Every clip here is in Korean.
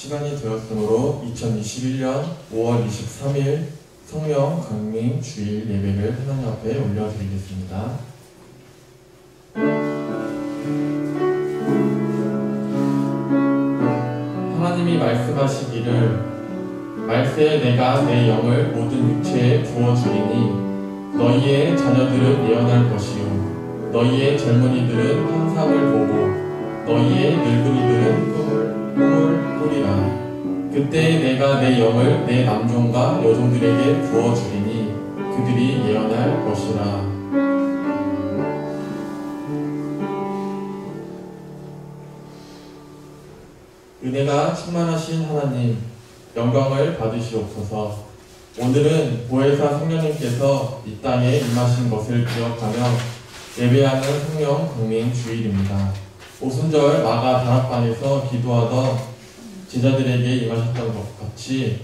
시간이 되었으므로 2021년 5월 23일 성령 강림 주일 예배를 하나님 앞에 올려드리겠습니다. 하나님이 말씀하시기를 말세에 내가 내 영을 모든 육체에 부어주리니 너희의 자녀들은 예언할 것이요 너희의 젊은이들은 환상을 보고 너희의 늙은이들은 꿈을 꾸리라. 그때 내가 내 영을 내 남종과 여종들에게 부어주리니 그들이 예언할 것이라. 은혜가 충만하신 하나님, 영광을 받으시옵소서. 오늘은 보혜사 성령님께서 이 땅에 임하신 것을 기억하며 예배하는 성령 강림 주일입니다. 오순절 마가 다락방에서 기도하던 제자들에게 임하셨던 것 같이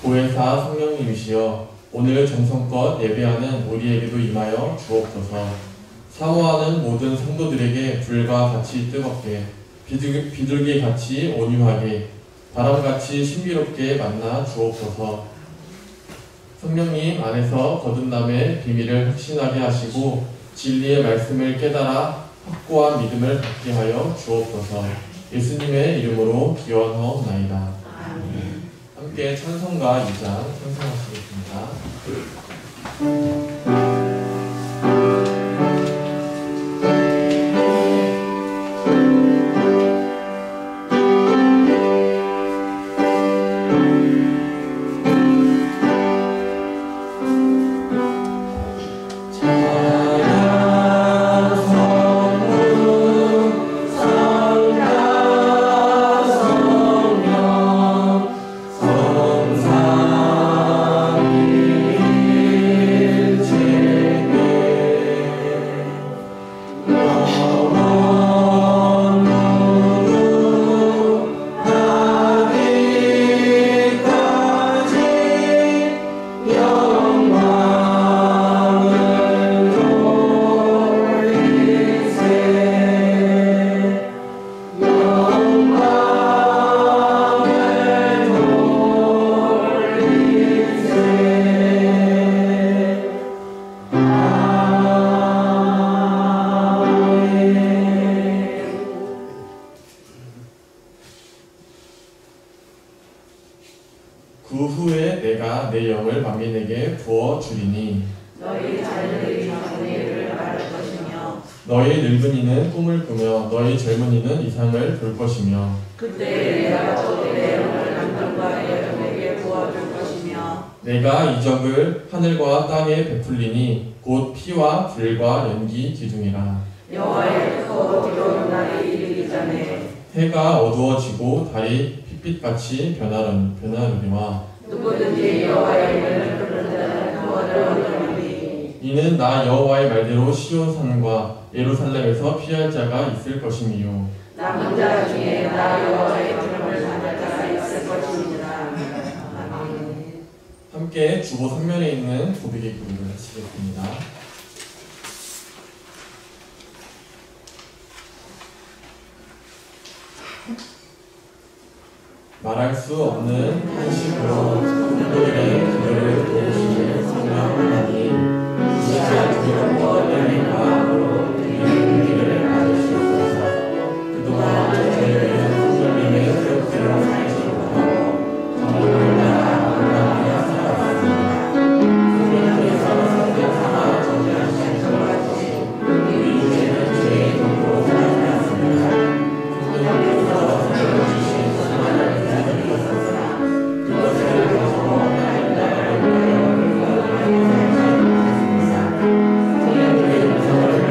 보혜사 성령님이시여 오늘 정성껏 예배하는 우리에게도 임하여 주옵소서. 사모하는 모든 성도들에게 불과 같이 뜨겁게 비둘기같이 온유하게 바람같이 신비롭게 만나 주옵소서. 성령님 안에서 거듭남의 비밀을 확신하게 하시고 진리의 말씀을 깨달아 확고한 믿음을 갖게 하여 주옵소서. 예수님의 이름으로 기원하옵나이다. 아멘. 함께 찬송가 2장 찬송하시겠습니다. 그 후에 내가 내 영을 만민에게 부어주리니 너희 자녀들이 장래를 말할 것이며 너희 늙은이는 꿈을 꾸며 너희 젊은이는 이상을 볼 것이며 그때 내가 또 내 영을 남편과 여종에게 부어줄 것이며 내가 이적을 하늘과 땅에 베풀리니 곧 피와 불과 연기 기둥이라. 여호와의 크고 두려운 날이 이르기 전에 해가 어두워지고 달이 핏빛같이 변하리와 누구든지 여호와의 이름을 부르는 자는 구원을 얻으리니 이는 나 여호와의 말대로 시온산과 예루살렘에서 피할 자가 있을 것이니요 남은 자 중에 나 여호와의 이름을 받을 자가 있을 것입니다. 아멘. 함께 주보 3면에 있는 고백의 기도를 하시겠습니다. 말할 수 없는 한식으로 성도들의 기도를 도우시는 성령 하나님, 이제 두렵고 열린 마음으로 드리는 기도를 받으시옵소서. 그동안 저희는 성령님의 소욕대로 살지 못하고 정령을 따라 원망하며 살아왔습니다. 성령께서 선택 삼아 정죄하신 것 같이 우리 이제는 죄의 도구로 살지 않습니다. 성령께서 살려주신 수많은 은혜들이 있었으나 그것을 가지고 하나님과 영광을 살지 못했습니다. 성령님의 음성을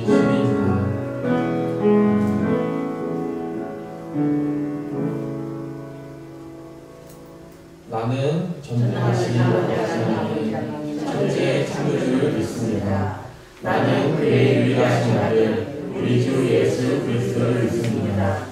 주님이시다. 나는 전능하신 하나님 천지의 창조주를 믿습니다. 나는 그의 유일하신 아들 우리 주 예수 그리스도를 믿습니다.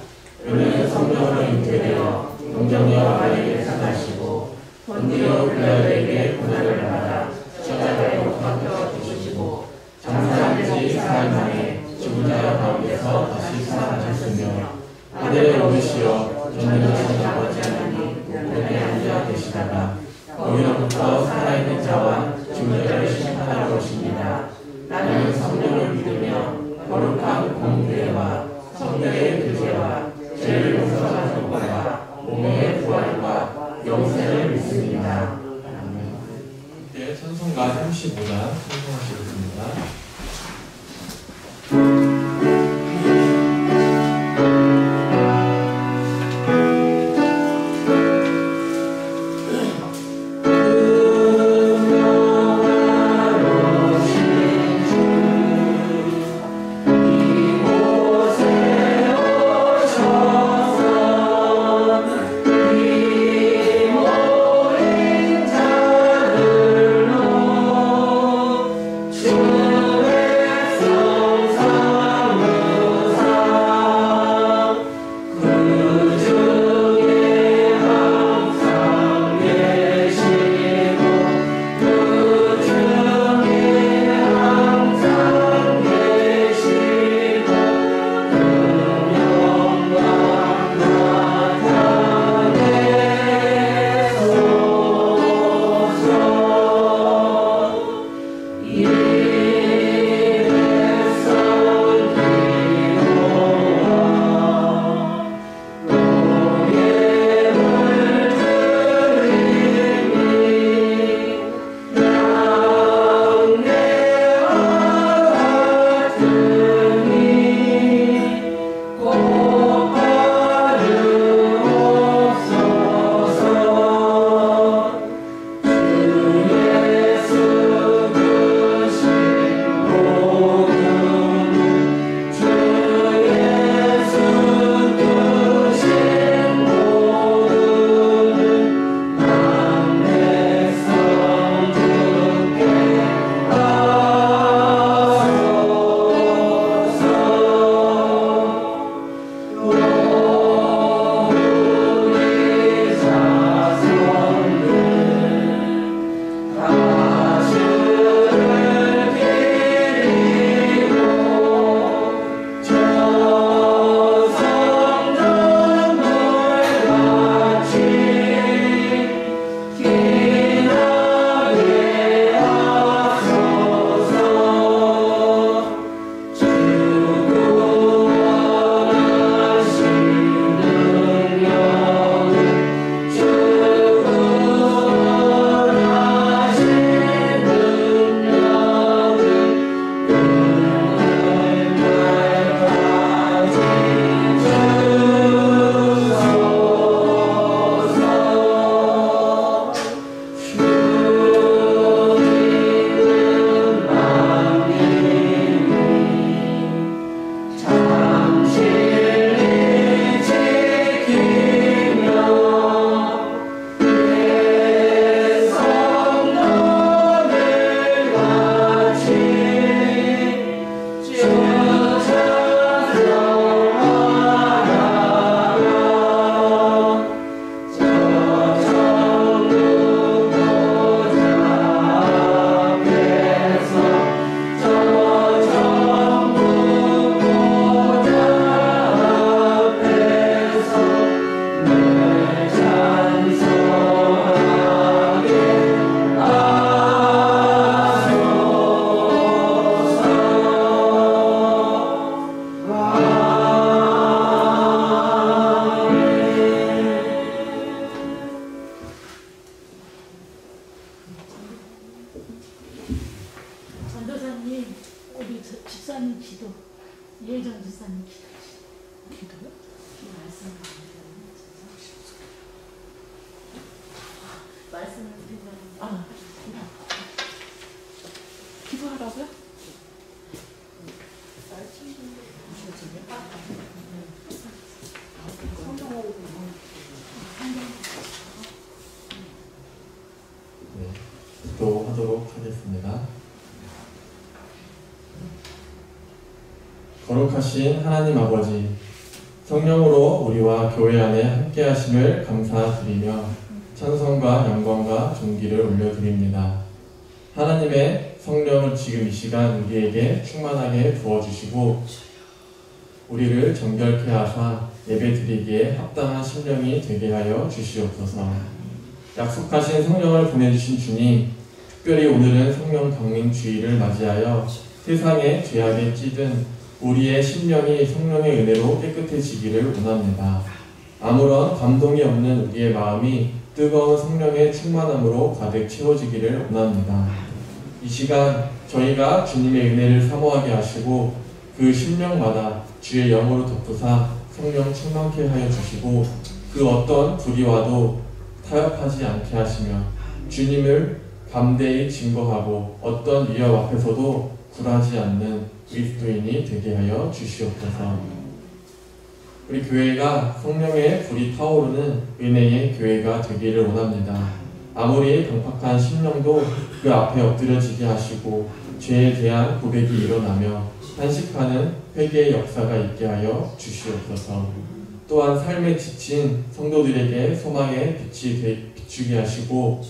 그는 성령으로 잉태되어 동정녀 마리아에게 태어나시고 본디오 빌라도에게 고난을 받아 십자가에 못 박혀 죽으시고 장사한 지 사흘 만에 죽은 자 가운데서 다시 살아나셨으며 하늘에 오르시어 전능하신 아버지 하나님 우편에 앉아 계시다가 거기로부터 살아있는 자와 죽은 자를 심판하러 오십니다. 나는 성령을 믿으며 거룩한 공교회와 성령의 교제와 죄를 용서하는 것과 몸의 부활과 영생을 믿습니다. 아멘. 함께 찬송가 35장 찬송하시겠습니다. 집사님 기도, 예정 집사님 기도요? 말씀을 드리면 기도하라고요? 네, 기도하도록 하겠습니다. 거룩하신 하나님 아버지, 성령으로 우리와 교회 안에 함께 하심을 감사드리며 찬송과 영광과 존귀를 올려드립니다. 하나님의 성령을 지금 이 시간 우리에게 충만하게 부어주시고 우리를 정결케 하사 예배드리기에 합당한 심령이 되게 하여 주시옵소서. 약속하신 성령을 보내주신 주님, 특별히 오늘은 성령 강림 주일을 맞이하여 세상의 죄악에 찌든 우리의 심령이 성령의 은혜로 깨끗해지기를 원합니다. 아무런 감동이 없는 우리의 마음이 뜨거운 성령의 충만함으로 가득 채워지기를 원합니다. 이 시간 저희가 주님의 은혜를 사모하게 하시고 그 심령마다 주의 영으로 덮으사 성령 충만케 하여 주시고 그 어떤 불이 와도 타협하지 않게 하시며 주님을 담대히 증거하고 어떤 위협 앞에서도 굴하지 않는 그리스도인이 되게 하여 주시옵소서. 우리 교회가 성령의 불이 타오르는 은혜의 교회가 되기를 원합니다. 아무리 강팍한 심령도 그 앞에 엎드려지게 하시고 죄에 대한 고백이 일어나며 탄식하는 회개의 역사가 있게 하여 주시옵소서. 또한 삶에 지친 성도들에게 소망의 빛이 비추게 하시고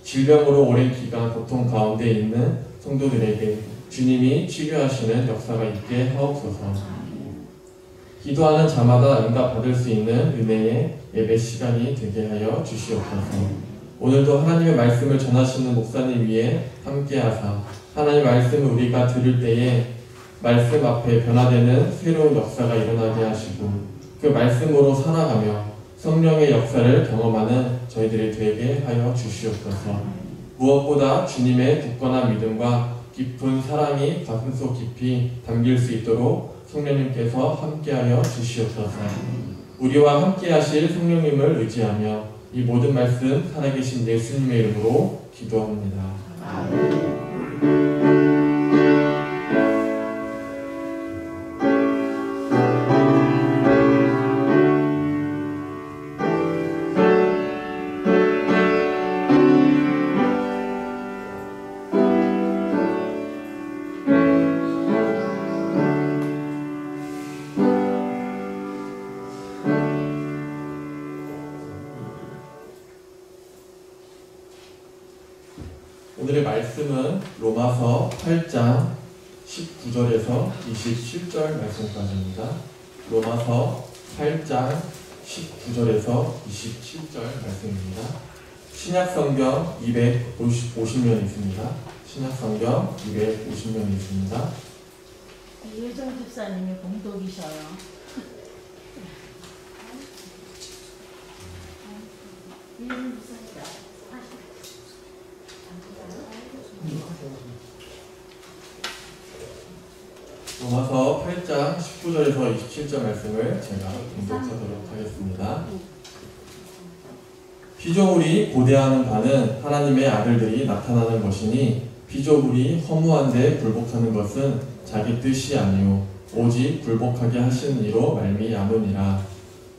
질병으로 오랜 기간 고통 가운데 있는 성도들에게 주님이 치료하시는 역사가 있게 하옵소서. 기도하는 자마다 응답받을 수 있는 은혜의 예배 시간이 되게 하여 주시옵소서. 오늘도 하나님의 말씀을 전하시는 목사님 위에 함께하사 하나님의 말씀을 우리가 들을 때에 말씀 앞에 변화되는 새로운 역사가 일어나게 하시고 그 말씀으로 살아가며 성령의 역사를 경험하는 저희들이 되게 하여 주시옵소서. 무엇보다 주님의 굳건한 믿음과 깊은 사랑이 가슴속 깊이 담길 수 있도록 성령님께서 함께하여 주시옵소서. 우리와 함께하실 성령님을 의지하며 이 모든 말씀 살아계신 예수님의 이름으로 기도합니다. 아멘. 오늘의 말씀은 로마서 8장 19절에서 27절 말씀까지입니다. 로마서 8장 19절에서 27절 말씀입니다. 신약성경 250면 있습니다. 신약성경 250면 있습니다. 예정 집사님이 봉독이셔요. 예정 집사님 로마서 8장 19절에서 27절 말씀을 제가 공독하도록 하겠습니다. 피조물이 고대하는 바는 하나님의 아들들이 나타나는 것이니 피조물이 허무한데 굴복하는 것은 자기 뜻이 아니요 오직 굴복하게 하시는 이로 말미암으니라.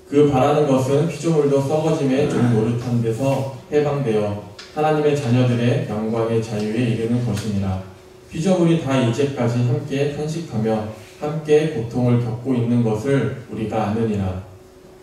그 바라는 것은 피조물도 썩어짐에 좀 노릇한 데서 해방되어 하나님의 자녀들의 영광의 자유에 이르는 것이니라. 피조물이 다 이제까지 함께 탄식하며 함께 고통을 겪고 있는 것을 우리가 아느니라.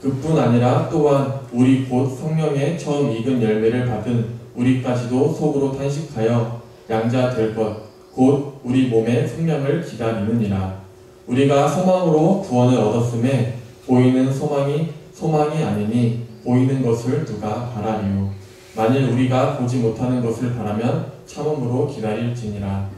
그뿐 아니라 또한 우리 곧 성령의 처음 익은 열매를 받은 우리까지도 속으로 탄식하여 양자 될 것 곧 우리 몸의 생명을 기다리느니라. 우리가 소망으로 구원을 얻었음에 보이는 소망이 아니니 보이는 것을 누가 바라리요. 만일 우리가 보지 못하는 것을 바라면 참음으로 기다릴지니라.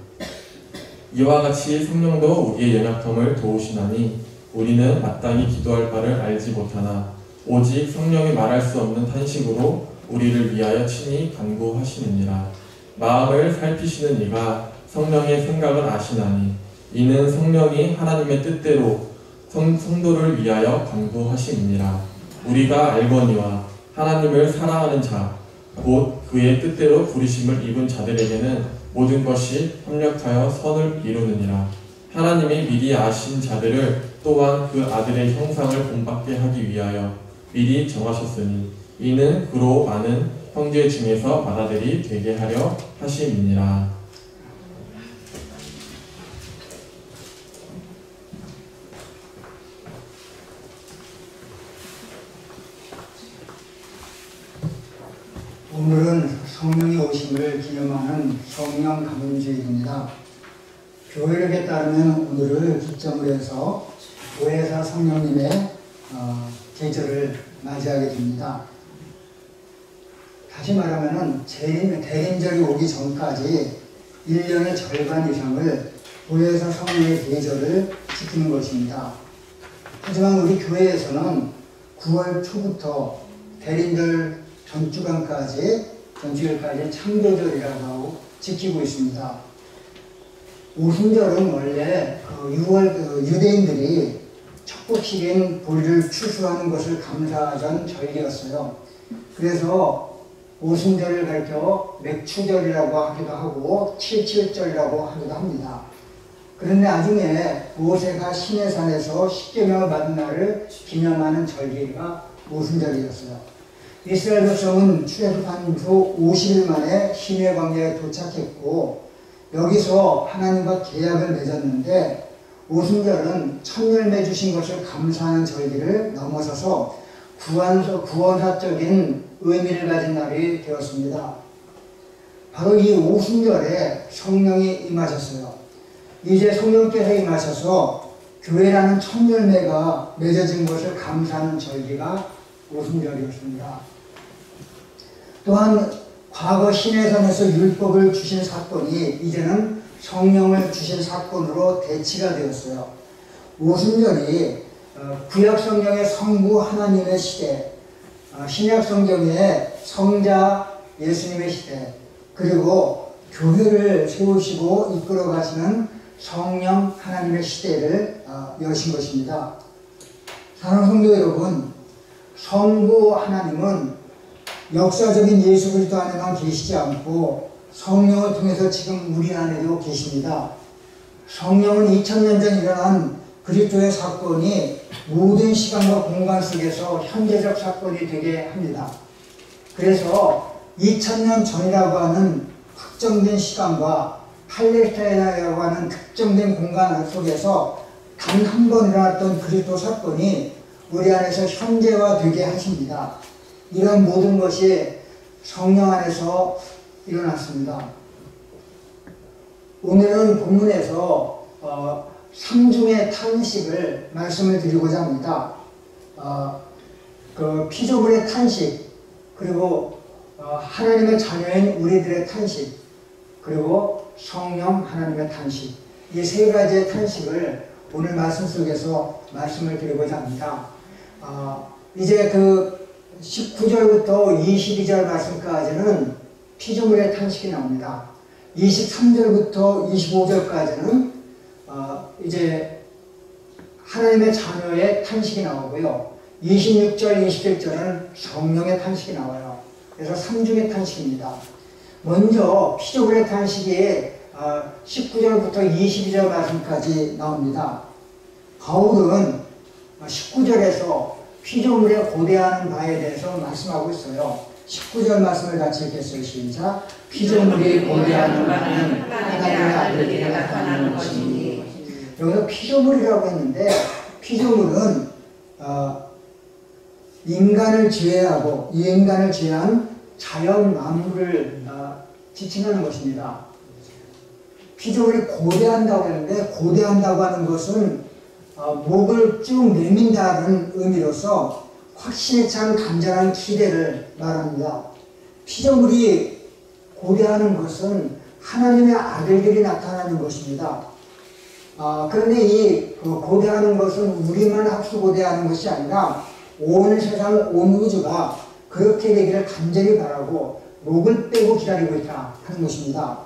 이와 같이 성령도 우리의 연약함을 도우시나니 우리는 마땅히 기도할 바를 알지 못하나 오직 성령이 말할 수 없는 탄식으로 우리를 위하여 친히 간구하시느니라. 마음을 살피시는 이가 성령의 생각을 아시나니 이는 성령이 하나님의 뜻대로 성도를 위하여 간구하시느니라. 우리가 알거니와 하나님을 사랑하는 자 곧 그의 뜻대로 부르심을 입은 자들에게는 모든 것이 협력하여 선을 이루느니라. 하나님이 미리 아신 자들을 또한 그 아들의 형상을 본받게 하기 위하여 미리 정하셨으니 이는 그로 많은 형제 중에서 맏아들이 되게 하려 하심이니라. 오늘은 성령이 오심을 기념하는 성령 감임주일입니다. 교회력에 따르면 오늘을 기점으로 해서 보혜사 성령님의 계절을 맞이하게 됩니다. 다시 말하면 대림절이 오기 전까지 1년의 절반 이상을 보혜사 성령의 계절을 지키는 것입니다. 하지만 우리 교회에서는 9월 초부터 대림절 전주일까지 창조절이라고 하고 지키고 있습니다. 오순절은 원래 6월 유대인들이 척복식인 보리를 추수하는 것을 감사하던 절기였어요. 그래서 오순절을 가리켜 맥추절이라고 하기도 하고 칠칠절이라고 하기도 합니다. 그런데 나중에 모세가 시내산에서 십계명을 받은 날을 기념하는 절기가 오순절이었어요. 이스라엘 백성은 출애굽한 후 50일 만에 시내 광야에 도착했고 여기서 하나님과 계약을 맺었는데 오순절은 첫 열매 주신 것을 감사하는 절기를 넘어서서 구원사적인 의미를 가진 날이 되었습니다. 바로 이 오순절에 성령이 임하셨어요. 이제 성령께서 임하셔서 교회라는 첫 열매가 맺어진 것을 감사하는 절기가 오순절이었습니다. 또한 과거 시내산에서 율법을 주신 사건이 이제는 성령을 주신 사건으로 대치가 되었어요. 오순절이 구약 성경의 성부 하나님의 시대, 신약 성경의 성자 예수님의 시대, 그리고 교회를 세우시고 이끌어 가시는 성령 하나님의 시대를 여신 것입니다. 사랑하는 성도 여러분, 성부 하나님은 역사적인 예수 그리스도 안에만 계시지 않고 성령을 통해서 지금 우리 안에도 계십니다. 성령은 2000년 전 일어난 그리스도의 사건이 모든 시간과 공간 속에서 현재적 사건이 되게 합니다. 그래서 2000년 전이라고 하는 특정된 시간과 팔레스타인이라고 하는 특정된 공간 속에서 단 한 번 일어났던 그리스도 사건이 우리 안에서 현재화되게 하십니다. 이런 모든 것이 성령 안에서 일어났습니다. 오늘은 본문에서 삼중의 탄식을 말씀을 드리고자 합니다. 그 피조물의 탄식, 그리고 하나님의 자녀인 우리들의 탄식, 그리고 성령 하나님의 탄식, 이 세 가지의 탄식을 오늘 말씀 속에서 말씀을 드리고자 합니다. 이제 그 19절부터 22절 말씀까지는 피조물의 탄식이 나옵니다. 23절부터 25절까지는 이제 하나님의 자녀의 탄식이 나오고요. 26절, 27절은 성령의 탄식이 나와요. 그래서 삼중의 탄식입니다. 먼저 피조물의 탄식이 19절부터 22절 말씀까지 나옵니다. 바울은 19절에서 피조물에 고대하는 바에 대해서 말씀하고 있어요. 19절 말씀을 같이 읽겠어요. 시작. 피조물이 고대하는 바는 하나님의 아들에게 나타나는 것이니. 여기서 피조물이라고 했는데 피조물은 인간을 제외하고 이 인간을 제외한 자연 만물을 지칭하는 것입니다. 피조물이 고대한다고 하는데 고대한다고 하는 것은 목을 쭉 내민다는 의미로서 확신에 찬 간절한 기대를 말합니다. 피조물이 고대하는 것은 하나님의 아들들이 나타나는 것입니다. 그런데 이 고대하는 것은 우리만 합수 고대하는 것이 아니라 온 세상, 온 우주가 그렇게 되기를 간절히 바라고 목을 빼고 기다리고 있다 하는 것입니다.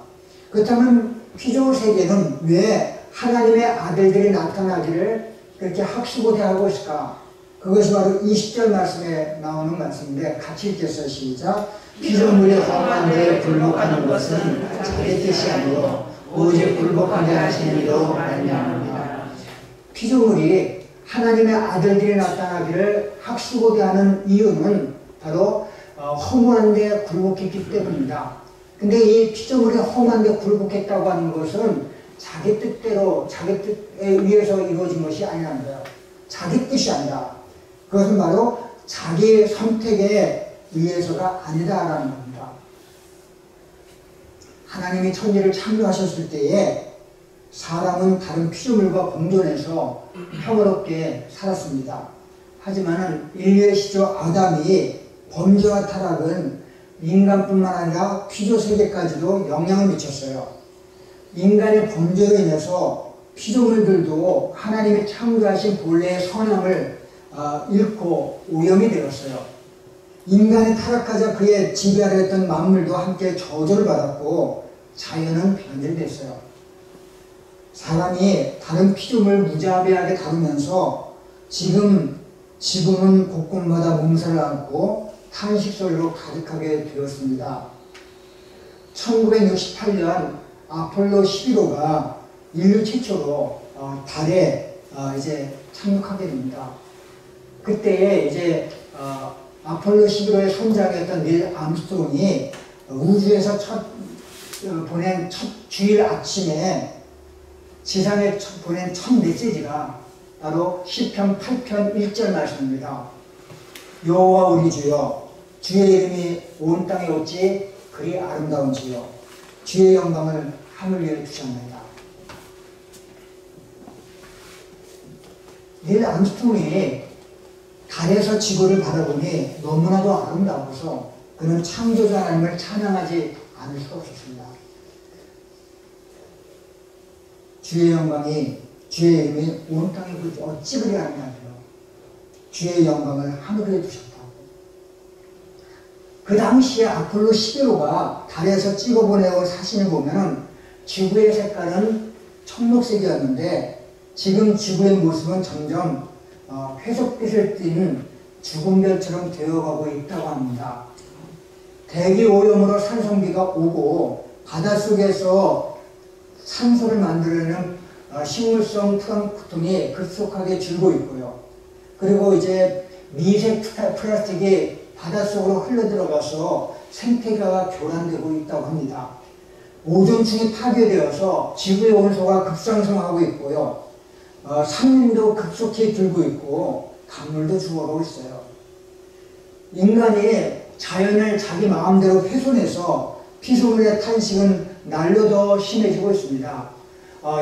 그렇다면 피조물 세계는 왜 하나님의 아들들이 나타나기를 그렇게 학수고대하고 있을까? 그것이 바로 20절 말씀에 나오는 말씀인데 같이 읽겠어요. 시작. 피조물이 험한 데에 굴복하는 것은 자기 뜻이 아니고 오직 굴복하게 하시는 이로 말미암으며 피조물이 하나님의 아들들이 나타나기를 학수고대하는 이유는 바로 허무한데 굴복했기 때문입니다. 근데 이 피조물이 허무한데 굴복했다고 하는 것은 자기 뜻대로 자기 뜻에 의해서 이루어진 것이 아니라는 거예요. 자기 뜻이 아니라 그것은 바로 자기 선택에 의해서가 아니다라는 겁니다. 하나님이 천지를 창조하셨을 때에 사람은 다른 피조물과 공존해서 평화롭게 살았습니다. 하지만 인류의 시조 아담이 범죄와 타락은 인간뿐만 아니라 피조세계까지도 영향을 미쳤어요. 인간의 범죄로 인해서 피조물들도 하나님이 창조하신 본래의 선함을 잃고 오염이 되었어요. 인간이 타락하자 그의 지배하려 했던 만물도 함께 저주를 받았고 자연은 변질됐어요. 사람이 다른 피조물 무자비하게 다루면서 지금은 곳곳마다 몸살을 앓고 탄식설로 가득하게 되었습니다. 1968년 아폴로 11호가 인류 최초로 달에 이제 착륙하게 됩니다. 그때에 이제 아폴로 11호의 선장이었던 닐 암스트롱이 우주에서 보낸 첫 주일 아침에 지상에 보낸 첫 메시지가 바로 시편 8편 1절 말씀입니다. 여호와 우리 주여, 주의 이름이 온 땅에 어찌 그리 아름다운지요, 주의 영광을 하늘 위에 두셨나이다. 닐 암스트롱이 달에서 지구를 바라보니 너무나도 아름다워서 그는 창조주 하나님을 찬양하지 않을 수가 없었습니다. 주의 영광이, 주의 이름이 온 땅에 어찌 그리 아름다운지요, 주의 영광을 하늘에 두셨다고. 그 당시에 아폴로 11호가 달에서 찍어보내온 사진을 보면 지구의 색깔은 청록색이었는데 지금 지구의 모습은 점점 회색빛을 띤 죽은별처럼 되어가고 있다고 합니다. 대기 오염으로 산성비가 오고 바닷속에서 산소를 만들어내는 식물성 플랑크톤이 급속하게 줄고 있고요. 그리고 이제 미세 플라스틱이 바닷속으로 흘러들어가서 생태계가 교란되고 있다고 합니다. 오존층이 파괴되어서 지구의 온도가 급상승하고 있고요. 산림도 급속히 들고 있고 강물도 죽어가고 있어요. 인간이 자연을 자기 마음대로 훼손해서 피조물의 탄식은 날로 더 심해지고 있습니다.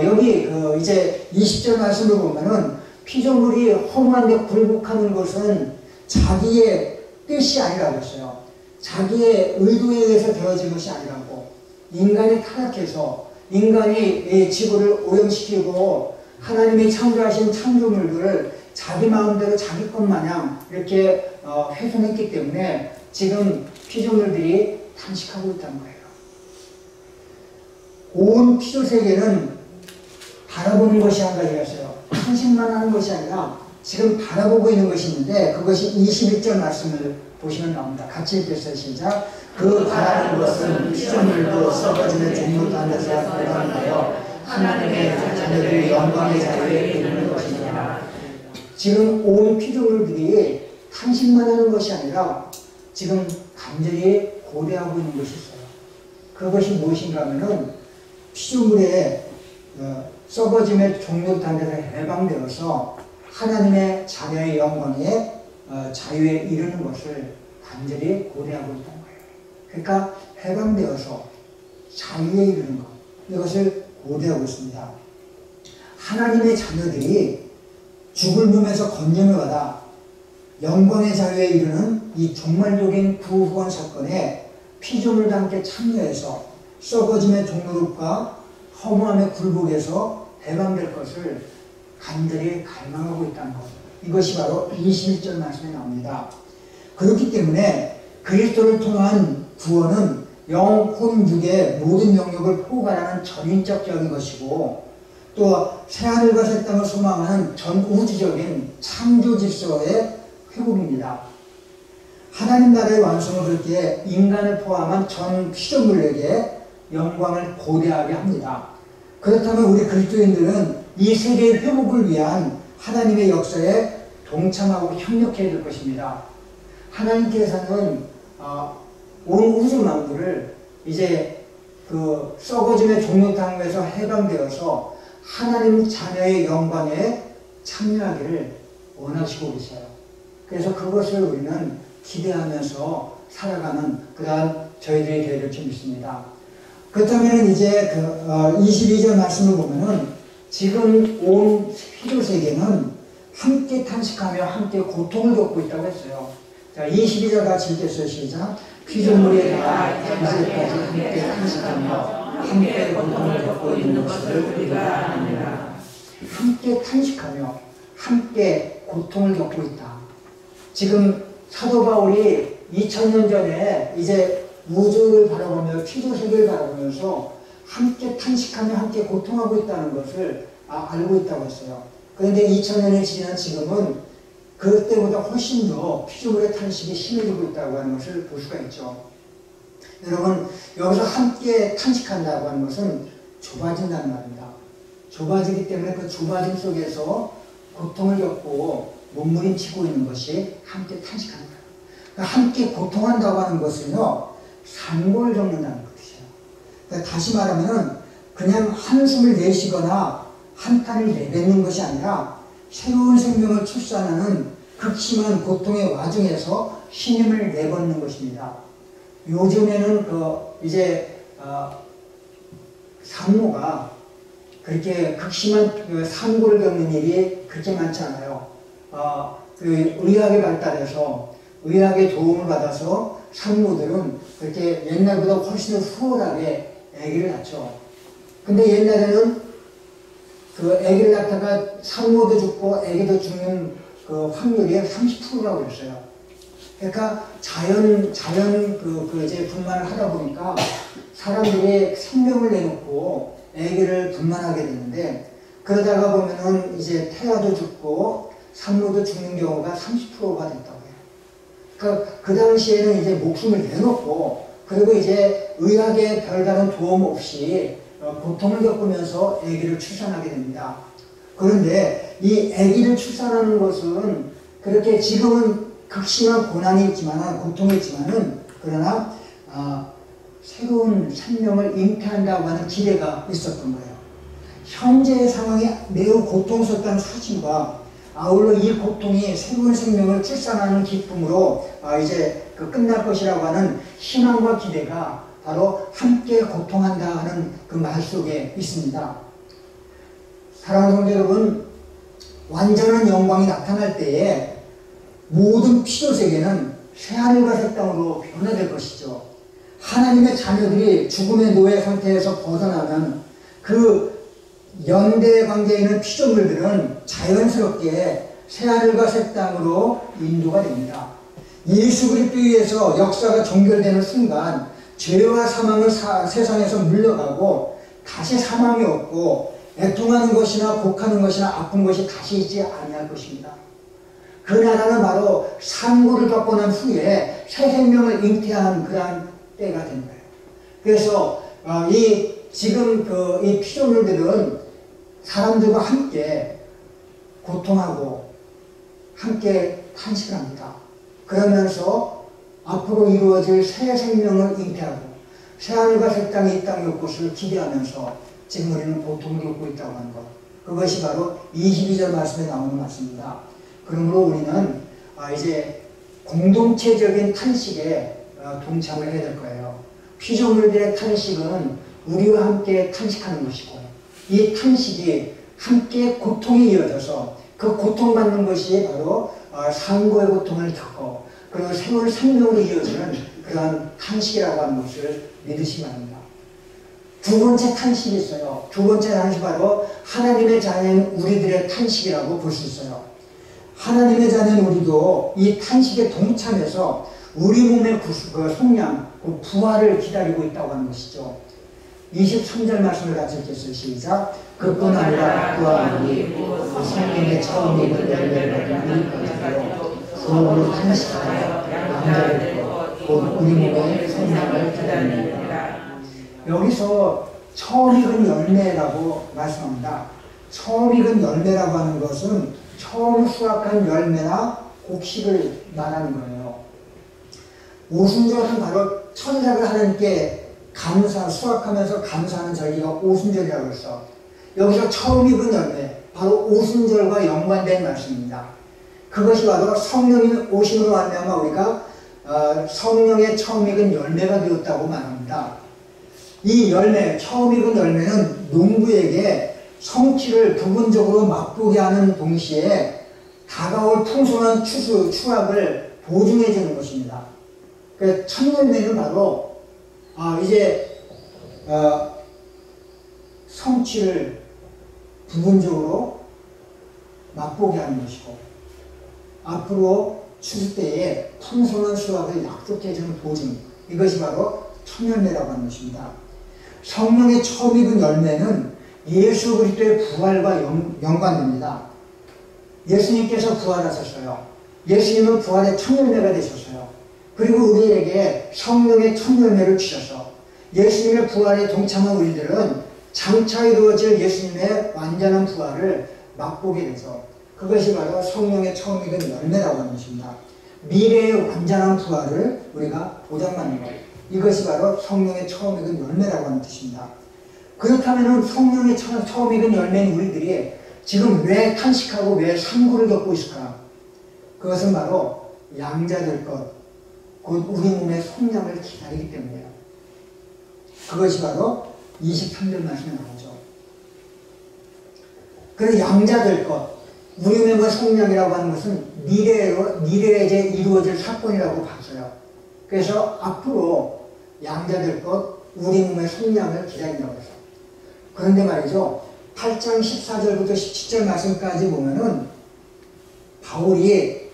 여기 이제 20절 말씀을 보면은 피조물이 허무한데 굴복하는 것은 자기의 뜻이 아니라고 했어요. 자기의 의도에 의해서 되어진 것이 아니라고. 인간이 타락해서 인간이 지구를 오염시키고 하나님이 창조하신 창조물들을 자기 마음대로 자기 것 마냥 이렇게 훼손했기 때문에 지금 피조물들이 탄식하고 있다는 거예요. 온 피조세계는 바라보는 것이 한 가지가 있어요. 탄식만 하는 것이 아니라 지금 바라보고 있는 것이 있는데 그것이 21절 말씀을 보시면 나옵니다. 같이 읽겠어요. 시작. 그 바라는 것은 피조물도 썩어지는 종류도 하면서 보관하여 하나님의 자녀들의 영광의 자리에 이르는 것이니라. 지금 온 피조물들이 탄식만 하는 것이 아니라 지금 간절히 고대하고 있는 것이 있어요. 그것이 무엇인가 하면은 피조물의 썩어짐의 종류단에서 해방되어서 하나님의 자녀의 영광에 자유에 이르는 것을 간절히 고대하고 있다는 거예요. 그러니까 해방되어서 자유에 이르는 것, 이것을 고대하고 있습니다. 하나님의 자녀들이 죽을 몸에서 건짐을 받아 영광의 자유에 이르는 이 종말적인 구원 사건에 피조물과 함께 참여해서 썩어짐의 종로릇과 허무함의 굴복에서 해방될 것을 간절히 갈망하고 있다는 것. 이것이 바로 21절 말씀에 나옵니다. 그렇기 때문에 그리스도를 통한 구원은 영, 혼, 육의 모든 영역을 포괄하는 전인적인 것이고 또 새하늘과 새 땅을 소망하는 전 우주적인 창조 질서의 회복입니다. 하나님 나라의 완성을 그렇게 인간을 포함한 전 피조물에게 영광을 고대하게 합니다. 그렇다면 우리 그리스도인들은 이 세계의 회복을 위한 하나님의 역사에 동참하고 협력해야 될 것입니다. 하나님께서는 온 우주 만물을 이제 그 썩어짐의 종려탕에서 해방되어서 하나님 자녀의 영광에 참여하기를 원하시고 계세요. 그래서 그것을 우리는 기대하면서 살아가는 그러한 저희들이 되어야 될 줄 믿습니다. 그렇다면 이제 22절 말씀을 보면은 지금 온 피조 세계는 함께 탄식하며 함께 고통을 겪고 있다고 했어요. 자, 22절 같이 읽겠어요. 시작. 피조물이 다 이제까지 함께 탄식하며 함께 고통을 겪고 있는 것을 우리가 압니다. 함께 탄식하며 함께 고통을 겪고 있다. 지금 사도 바울이 2000년 전에 이제 우주를 바라보며 피조세계를 바라보면서 함께 탄식하며 함께 고통하고 있다는 것을 알고 있다고 했어요. 그런데 2000년이 지난 지금은 그때보다 훨씬 더 피조물의 탄식이 심해지고 있다고 하는 것을 볼 수가 있죠. 여러분, 여기서 함께 탄식한다고 하는 것은 좁아진다는 말입니다. 좁아지기 때문에 그 좁아짐 속에서 고통을 겪고 몸부림치고 있는 것이 함께 탄식하는 거예요. 그러니까 함께 고통한다고 하는 것은요, 산고를 겪는다는 뜻이에요. 그러니까 다시 말하면 그냥 한숨을 내쉬거나 한탄을 내뱉는 것이 아니라 새로운 생명을 출산하는 극심한 고통의 와중에서 신임을 내뱉는 것입니다. 요즘에는 산모가 그렇게 극심한 산고를 겪는 일이 그렇게 많지 않아요. 의학이 발달해서 의학의 도움을 받아서 산모들은 그렇게 옛날보다 훨씬 더 수월하게 아기를 낳죠. 근데 옛날에는 그 아기를 낳다가 산모도 죽고 아기도 죽는 그 확률이 30%라고 그랬어요. 그러니까 자연 이제 분만을 하다 보니까 사람들이 생명을 내놓고 아기를 분만하게 되는데, 그러다가 보면은 이제 태아도 죽고 산모도 죽는 경우가 30%가 됐다고 해요. 그러니까 그 당시에는 이제 목숨을 내놓고, 그리고 이제 의학의 별다른 도움 없이 고통을 겪으면서 아기를 출산하게 됩니다. 그런데 이 아기를 출산하는 것은 그렇게 지금은 극심한 고난이 있지만, 고통이 있지만은, 그러나 새로운 생명을 잉태한다고 하는 기대가 있었던 거예요. 현재의 상황이 매우 고통스럽다는 사실과 아울러 이 고통이 새로운 생명을 출산하는 기쁨으로 이제 끝날 것이라고 하는 희망과 기대가 바로 함께 고통한다 하는 그 말 속에 있습니다. 사랑하는 성도 여러분, 완전한 영광이 나타날 때에 모든 피조세계는 새하늘과 새 땅으로 변화될 것이죠. 하나님의 자녀들이 죽음의 노예 상태에서 벗어나면 그 연대 관계에 있는 피조물들은 자연스럽게 새하늘과 새 땅으로 인도가 됩니다. 예수 그리스도에 의해서 역사가 종결되는 순간 죄와 사망은 세상에서 물러가고 다시 사망이 없고 애통하는 것이나 곡하는 것이나 아픈 것이 다시 있지 아니할 것입니다. 그 나라는 바로 산고를 겪고 난 후에 새 생명을 잉태한 그러한 때가 된 거예요. 그래서 지금 이 피조물들은 사람들과 함께 고통하고 함께 탄식을 합니다. 그러면서 앞으로 이루어질 새 생명을 잉태하고 새하늘과 새 땅이 이 땅의 곳을 기대하면서 지금 우리는 고통을 겪고 있다고 하는 것, 그것이 바로 22절 말씀에 나오는 말씀입니다. 그러므로 우리는 이제 공동체적인 탄식에 동참을 해야 될 거예요. 피조물들의 탄식은 우리와 함께 탄식하는 것이고, 이 탄식이 함께 고통에 이어져서 그 고통받는 것이 바로 산고의 고통을 겪고 그리고 새로운 생명으로 이어지는 그러한 탄식이라고 하는 것을 믿으시기 바랍니다. 두 번째 탄식이 있어요. 두 번째 탄식이 바로 하나님의 자녀인 우리들의 탄식이라고 볼 수 있어요. 하나님의 자녀인 우리도 이 탄식에 동참해서 우리 몸의 속량, 부활을 기다리고 있다고 하는 것이죠. 23절 말씀을 같이 읽겠어요. 시작. 그뿐 아니라 그와 우리 그 생명의 처음 입은 열매를 받는 것으로 수업으로 탄식하여 양자되고 곧 우리 몸의 생명을 기다립니다. 여기서 처음 익은 열매라고 말씀합니다. 처음 익은 열매라고 하는 것은 처음 수확한 열매나 곡식을 말하는 거예요. 오순절은 바로 천사가 하나님께 수확하면서 감사하는 절기가 오순절이라고 했어. 여기서 처음 익은 열매, 바로 오순절과 연관된 말씀입니다. 그것이 바로 성령이 오심으로 말미암아 우리가 성령의 처음 익은 열매가 되었다고 말합니다. 이 열매, 처음 익은 열매는 농부에게 성취를 부분적으로 맛보게 하는 동시에 다가올 풍성한 추수확을 보증해 주는 것입니다. 그 첫 열매는 바로 이제 성취를 부분적으로 맛보게 하는 것이고 앞으로 추수 때에 풍성한 수확을 약속해 주는 보증, 이것이 바로 첫 열매라고 하는 것입니다. 성령의 처음 익은 열매는 예수 그리스도의 부활과 연관됩니다. 예수님께서 부활하셨어요. 예수님은 부활의 첫 열매가 되셨어요. 그리고 우리에게 성령의 첫 열매를 주셔서 예수님의 부활에 동참한 우리들은 장차 이루어질 예수님의 완전한 부활을 맛보게 돼서 그것이 바로 성령의 처음 익은 열매라고 하는 것입니다. 미래의 완전한 부활을 우리가 보장받는 것, 이것이 바로 성령의 처음 익은 열매라고 하는 뜻입니다. 그렇다면 성령의 처음 익은 열매인 우리들이 지금 왜 탄식하고 왜 상고를 겪고 있을까? 그것은 바로 양자될 것, 곧 우리 몸의 속량을 기다리기 때문이에요. 그것이 바로 23절 말씀에 나오죠. 그래서 양자될 것, 우리 몸의 속량이라고 하는 것은 미래에 이제 이루어질 사건이라고 봤어요. 그래서 앞으로 양자될 것, 우리 몸의 속량을 기다린다고 해서. 그런데 말이죠. 8장 14절부터 17절 말씀까지 보면은 바울이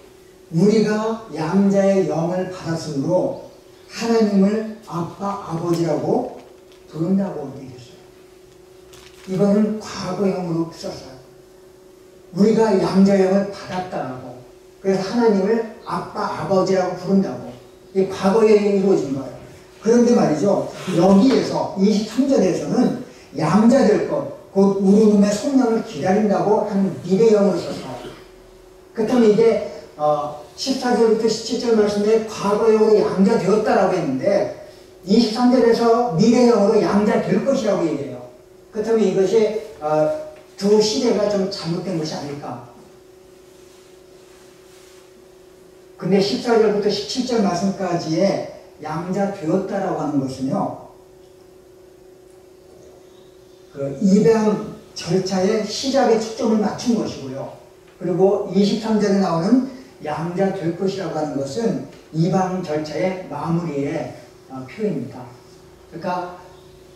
우리가 양자의 영을 받았으므로 하나님을 아빠, 아버지라고 부른다고 얘기했어요. 이거는 과거형으로 썼어요. 우리가 양자의 영을 받았다고. 그래서 하나님을 아빠, 아버지라고 부른다고. 이게 과거에 이루어진 거예요. 그런데 말이죠. 여기에서 23절에서는 양자될 것, 곧 우리 몸의 속량을 기다린다고 하는 미래형으로 썼어요. 그렇다면 이게 14절부터 17절 말씀에 과거형으로 양자되었다라고 했는데 23절에서 미래형으로 양자될 것이라고 얘기해요. 그렇다면 이것이 두 시대가 좀 잘못된 것이 아닐까. 근데 14절부터 17절 말씀까지의 양자되었다라고 하는 것은요, 그 입양 절차의 시작에 초점을 맞춘 것이고요. 그리고 23절에 나오는 양자될 것이라고 하는 것은 입양 절차의 마무리의 표입니다. 그러니까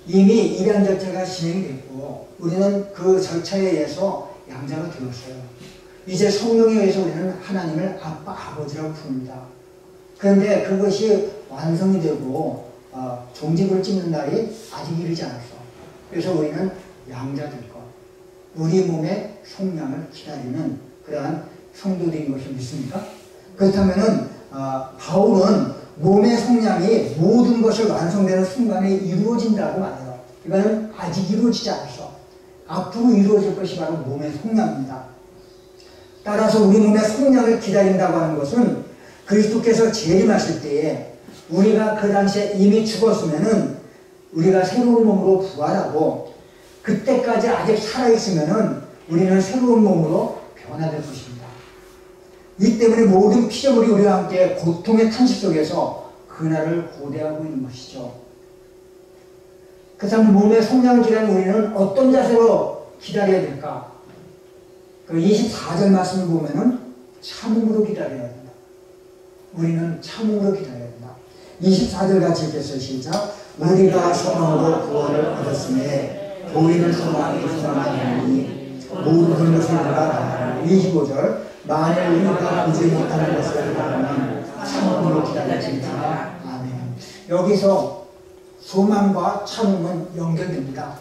이미 입양 절차가 진행이 됐고 우리는 그 절차에 의해서 양자가 되었어요. 이제 성령에 의해서 우리는 하나님을 아빠, 아버지라고 부릅니다. 그런데 그것이 완성이 되고 종지부를 찍는 날이 아직 이르지 않았어. 그래서 우리는 양자될 것, 우리 몸의 속량을 기다리는 그러한 성도들인 것을 믿습니까? 그렇다면은 바울은 몸의 속량이 모든 것을 완성되는 순간에 이루어진다고 말해요. 이거는 아직 이루어지지 않았어. 앞으로 이루어질 것이 바로 몸의 속량입니다. 따라서 우리 몸의 속량을 기다린다고 하는 것은 그리스도께서 재림하실 때에 우리가 그 당시에 이미 죽었으면은 우리가 새로운 몸으로 부활하고 그때까지 아직 살아있으면은 우리는 새로운 몸으로 변화될 것입니다. 이 때문에 모든 피조물이 우리와 함께 고통의 탄식 속에서 그날을 고대하고 있는 것이죠. 그렇다면 몸의 속량을 기다리는 우리는 어떤 자세로 기다려야 될까? 그 24절 말씀을 보면은 참음으로 기다려야 된다. 우리는 참음으로 기다려야 된다. 24절 같이 읽겠어요. 시작. 우리가 소망으로 구원을 얻었으니 보이는 소망이 소망이 아니니 모든 것을 우리가 25절 만일 우리가 보지 못하는 것을 바라면 참음으로 기다릴지니라. 아멘. 여기서 소망과 참음은 연결됩니다.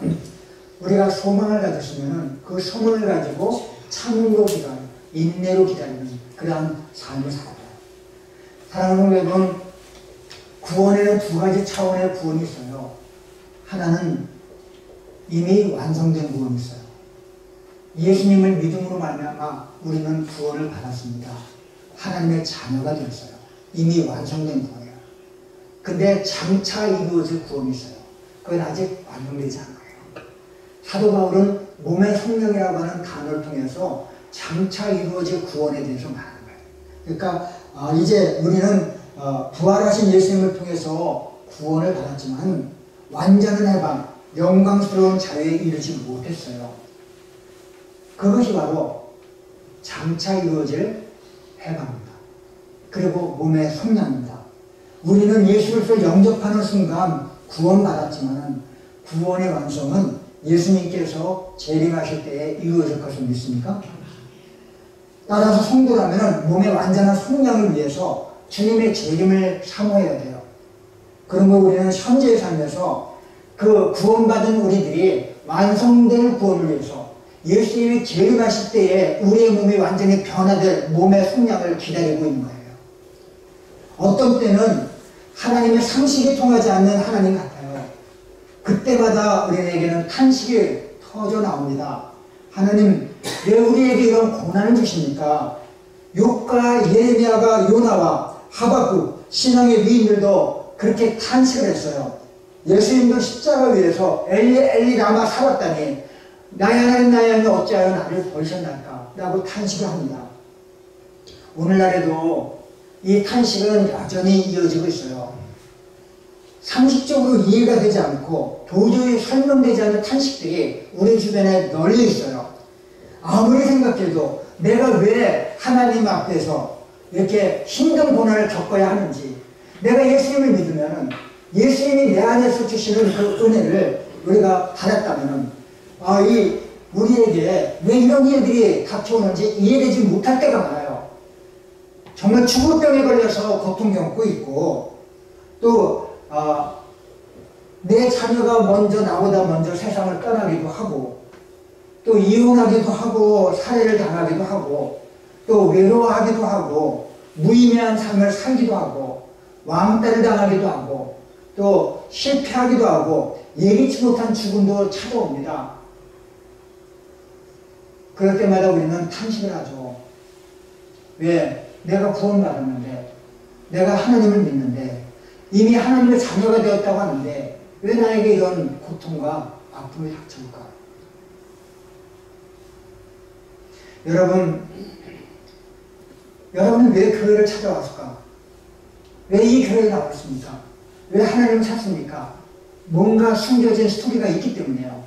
우리가 소망을 가졌으면 그 소망을 가지고 참음으로 기다리는, 인내로 기다리는 그러한 삶을 살아요. 사랑하는 여러분, 구원에는 두 가지 차원의 구원이 있어요. 하나는 이미 완성된 구원이 있어요. 예수님을 믿음으로 말미암아 우리는 구원을 받았습니다. 하나님의 자녀가 되었어요. 이미 완성된 구원이에요. 근데 장차 이루어질 구원이 있어요. 그건 아직 완성되지 않아요. 사도 바울은 몸의 성령이라고 하는 단어를 통해서 장차 이루어질 구원에 대해서 말하는 거예요. 그러니까 이제 우리는 부활하신 예수님을 통해서 구원을 받았지만 완전한 해방, 영광스러운 자유에 이르지 못했어요. 그것이 바로 장차 이루어질 해방입니다. 그리고 몸의 성량입니다. 우리는 예수 그리스도를 영접하는 순간 구원받았지만 구원의 완성은 예수님께서 재림하실 때에 이루어질 것을 믿습니까? 따라서 성도라면 몸의 완전한 성량을 위해서 주님의 재림을 사모해야 돼요. 그러면 우리는 현재의 삶에서 그 구원받은 우리들이 완성될 구원을 위해서 예수님이 재림하실 때에 우리의 몸이 완전히 변화될 몸의 성량을 기다리고 있는 거예요. 어떤 때는 하나님의 상식이 통하지 않는 하나님 같아요. 그때마다 우리에게는 탄식이 터져 나옵니다. 하나님, 왜 우리에게 이런 고난을 주십니까? 욥과 예레미야가 요나와 하박국 신앙의 위인들도 그렇게 탄식을 했어요. 예수님도 십자가 위에서 엘리 엘리 라마 살았다니 나의 하나님 나의 하나님 어찌하여 나를 버리셨나이까 라고 탄식을 합니다. 오늘날에도 이 탄식은 여전히 이어지고 있어요. 상식적으로 이해가 되지 않고 도저히 설명되지 않는 탄식들이 우리 주변에 널려 있어요. 아무리 생각해도 내가 왜 하나님 앞에서 이렇게 힘든 고난을 겪어야 하는지, 내가 예수님을 믿으면 예수님이 내 안에서 주시는 그 은혜를 우리가 받았다면 우리에게 왜 이런 일들이 닥쳐오는지 이해되지 못할 때가 많아요. 정말 죽을 병에 걸려서 고통 겪고 있고, 또 내 자녀가 나보다 먼저 세상을 떠나기도 하고, 또 이혼하기도 하고, 살해를 당하기도 하고, 또 외로워하기도 하고, 무의미한 삶을 살기도 하고, 왕따를 당하기도 하고, 또 실패하기도 하고, 예기치 못한 죽음도 찾아옵니다. 그럴 때마다 우리는 탄식을 하죠. 왜? 내가 구원받았는데, 내가 하나님을 믿는데, 이미 하나님의 자녀가 되었다고 하는데 왜 나에게 이런 고통과 아픔이 닥쳐올까? 여러분은 왜 교회를 찾아왔을까? 왜 이 교회에 나왔습니까? 왜 하나님을 찾습니까? 뭔가 숨겨진 스토리가 있기 때문이에요.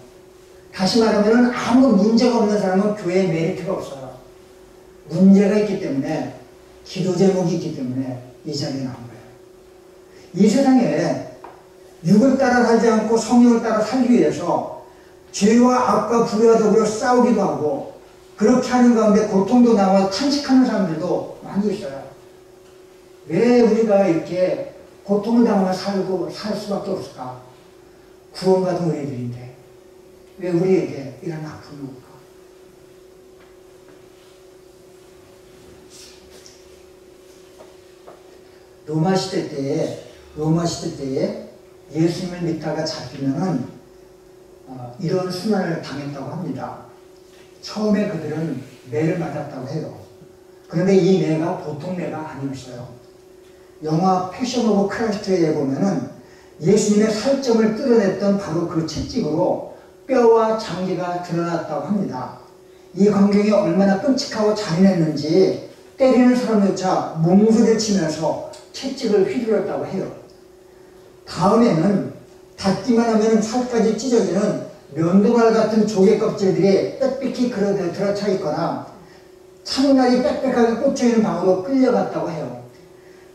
다시 말하면 아무 문제가 없는 사람은 교회에 메리트가 없어요. 문제가 있기 때문에, 기도 제목이 있기 때문에 이 자리에 나온 거예요. 이 세상에 육을 따라 살지 않고 성령을 따라 살기 위해서 죄와 악과 불의와 더불어 싸우기도 하고, 그렇게 하는 가운데 고통도 나와 탄식하는 사람들도 많이 있어요. 왜 우리가 이렇게 고통을 당하며 살 수밖에 없을까? 구원받은 우리들인데 왜 우리에게 이런 아픔이 올까? 로마 시대 때에 예수님을 믿다가 잡히면은 이런 순환을 당했다고 합니다. 처음에 그들은 매를 맞았다고 해요. 그런데 이 매가 보통 매가 아니었어요. 영화 패션 오브 크라이스트에 보면은 예수님의 살점을 뜯어냈던 바로 그 채찍으로 뼈와 장기가 드러났다고 합니다. 이 광경이 얼마나 끔찍하고 잔인했는지 때리는 사람조차 몸소리를 치면서 채찍을 휘둘렀다고 해요. 다음에는 닿기만 하면 살까지 찢어지는 면도말 같은 조개 껍질들이 빽빽히 들어차 있거나 창날이 빽빽하게 꽂혀있는 방으로 끌려갔다고 해요.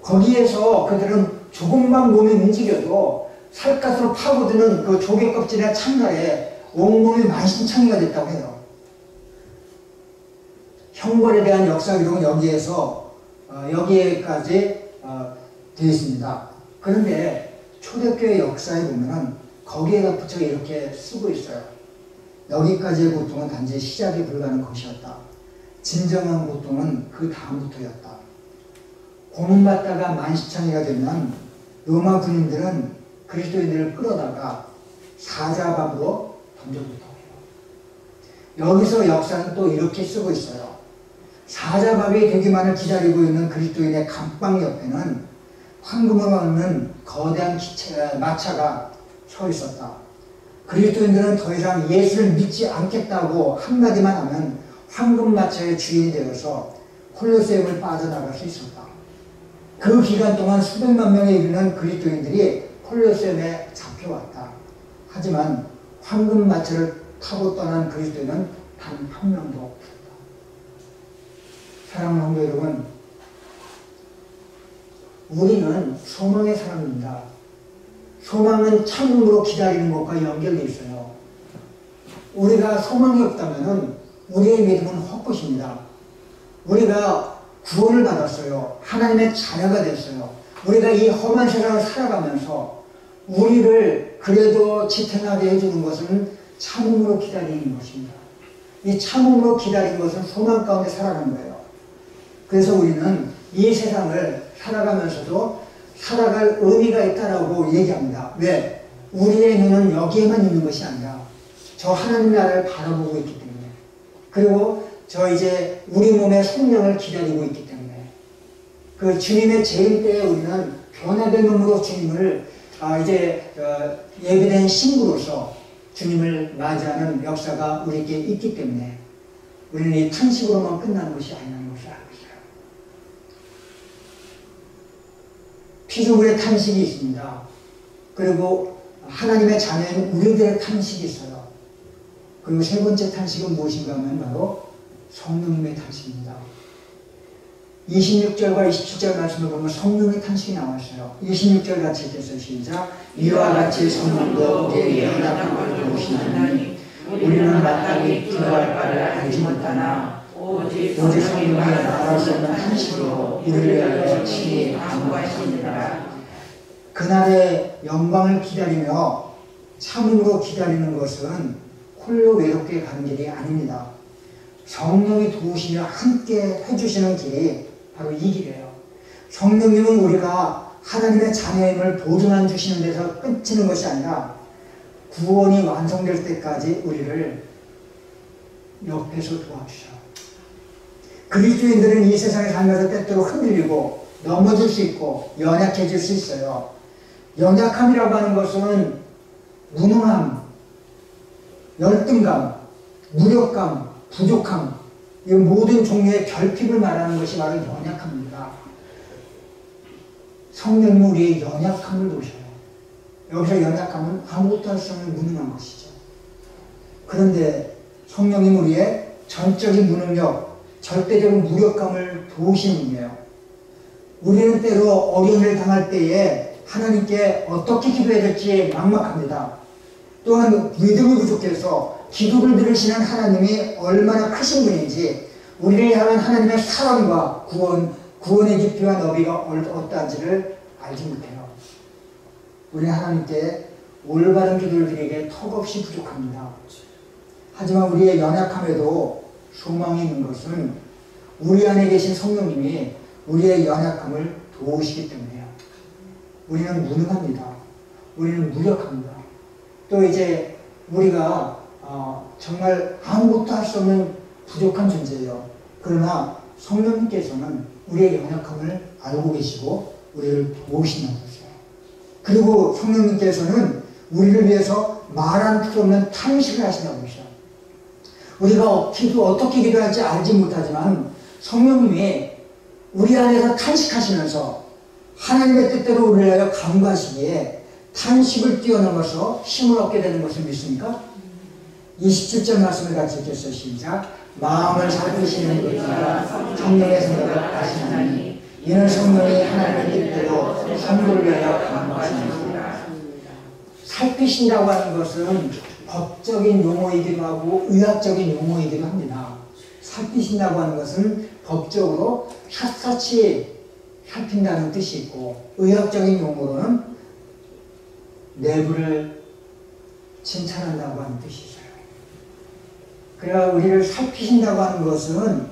거기에서 그들은 조금만 몸이 움직여도 살갗으로 파고드는 그 조개 껍질이나 창날에 온몸이 만신창이가 됐다고 해요. 형벌에 대한 역사 기록은 여기에까지 되어 있습니다. 그런데 초대교회 역사에 보면은 거기에다 붙여 이렇게 쓰고 있어요. 여기까지의 고통은 단지 시작에 불과한 것이었다. 진정한 고통은 그 다음부터였다. 고문받다가 만신창이가 되면 로마 군인들은 그리스도인들을 끌어다가 사자밥으로 던져줬다고 해요. 여기서 역사는 또 이렇게 쓰고 있어요. 사자밥이 되기만을 기다리고 있는 그리스도인의 감방 옆에는 황금으로 막는 거대한 마차가 서 있었다. 그리스도인들은 더 이상 예수를 믿지 않겠다고 한마디만 하면 황금 마차의 주인이 되어서 콜로세움을 빠져나갈 수 있었다. 그 기간 동안 수백만 명에 이르는 그리스도인들이 콜로세움에 잡혀왔다. 하지만 황금 마차를 타고 떠난 그리스도인은 단 한 명도 없었다. 사랑하는 성도 여러분, 우리는 소망의 사람입니다. 소망은 참음으로 기다리는 것과 연결되어 있어요. 우리가 소망이 없다면 우리의 믿음은 헛것입니다. 우리가 구원을 받았어요. 하나님의 자녀가 됐어요. 우리가 이 험한 세상을 살아가면서 우리를 그래도 지탱하게 해주는 것은 참음으로 기다리는 것입니다. 이 참음으로 기다리는 것은 소망 가운데 살아가는 거예요. 그래서 우리는 이 세상을 살아가면서도 살아갈 의미가 있다라고 얘기합니다. 왜? 우리의 눈은 여기에만 있는 것이 아니라 저 하나님 나라를 바라보고 있기 때문에, 그리고 저 이제 우리 몸의 성령을 기다리고 있기 때문에, 그 주님의 재림 때에 우리는 변화된 몸으로 주님을 이제 예비된 신부로서 주님을 맞이하는 역사가 우리에게 있기 때문에 우리는 이 탄식으로만 끝나는 것이 아니라는 것을 알고 있어요. 피조물의 탄식이 있습니다. 그리고 하나님의 자녀인 우리들의 탄식이 있어요. 그리고 세 번째 탄식은 무엇인가 하면 바로 성령님의 탄식입니다. 26절과 27절 말씀을 보면 성령의 탄식이 나왔어요. 26절 같이 읽겠어요. 시작. 이와 같이 성령도 우리의 연약함을 도우시나니 우리는 마땅히 기도할 바를 알지 못하나 오직 성령이 말할 수 없는 탄식으로 우리를 위하여 친히 간구하십니다. 그날의 영광을 기다리며 참음으로 기다리는 것은 홀로 외롭게 가는 길이 아닙니다. 성령이 도우시며 함께 해주시는 길이 바로 이 길이에요. 성령님은 우리가 하나님의 자녀임을 보증해 주시는 데서 끝이는 것이 아니라 구원이 완성될 때까지 우리를 옆에서 도와주셔요. 그리스도인들은 이 세상에 살면서 때때로 흔들리고 넘어질 수 있고 연약해질 수 있어요. 연약함이라고 하는 것은 무능함, 열등감, 무력감, 부족함, 이 모든 종류의 결핍을 말하는 것이 바로 연약함입니다. 성령님은 우리의 연약함을 보셔요. 여기서 연약함은 아무것도 할 수 없는 무능한 것이죠. 그런데 성령님은 우리의 전적인 무능력, 절대적인 무력감을 도우시는 분이에요. 우리는 때로 어려움을 당할 때에 하나님께 어떻게 기도해야 될지 막막합니다. 또한 믿음이 부족해서 기도를 들으시는 하나님이 얼마나 크신 분인지, 우리를 향한 하나님의 사랑과 구원의 깊이와 너비가 어떠한지를 알지 못해요. 우리는 하나님께 올바른 기도를 드리기에 턱없이 부족합니다. 하지만 우리의 연약함에도 소망이 있는 것은 우리 안에 계신 성령님이 우리의 연약함을 도우시기 때문이에요. 우리는 무능합니다. 우리는 무력합니다. 또 이제 우리가 정말 아무것도 할 수 없는 부족한 존재예요. 그러나 성령님께서는 우리의 연약함을 알고 계시고 우리를 도우신다는 것이에요. 그리고 성령님께서는 우리를 위해서 말할 수 없는 탄식을 하신다는 것이에요. 우리가 어떻게 기도할지 알지 못하지만 성령님이 우리 안에서 탄식하시면서 하나님의 뜻대로 우리를 위하여 간구하시기에 탄식을 뛰어넘어서 힘을 얻게 되는 것을 믿습니까? 27절 말씀을 같이 읽겠어요. 시작. 마음을 살피시는 그가 성령의 생각을 아시나니 이는 성령이 하나님의 뜻대로 성도를 위하여 간구하시느니라. 살피신다고 하는 것은 법적인 용어이기도 하고 의학적인 용어이기도 합니다. 살피신다고 하는 것은 법적으로 샅샅이 살핀다는 뜻이 있고, 의학적인 용어로는 내부를 진찰한다고 하는 뜻이 있어요. 그래야 우리를 살피신다고 하는 것은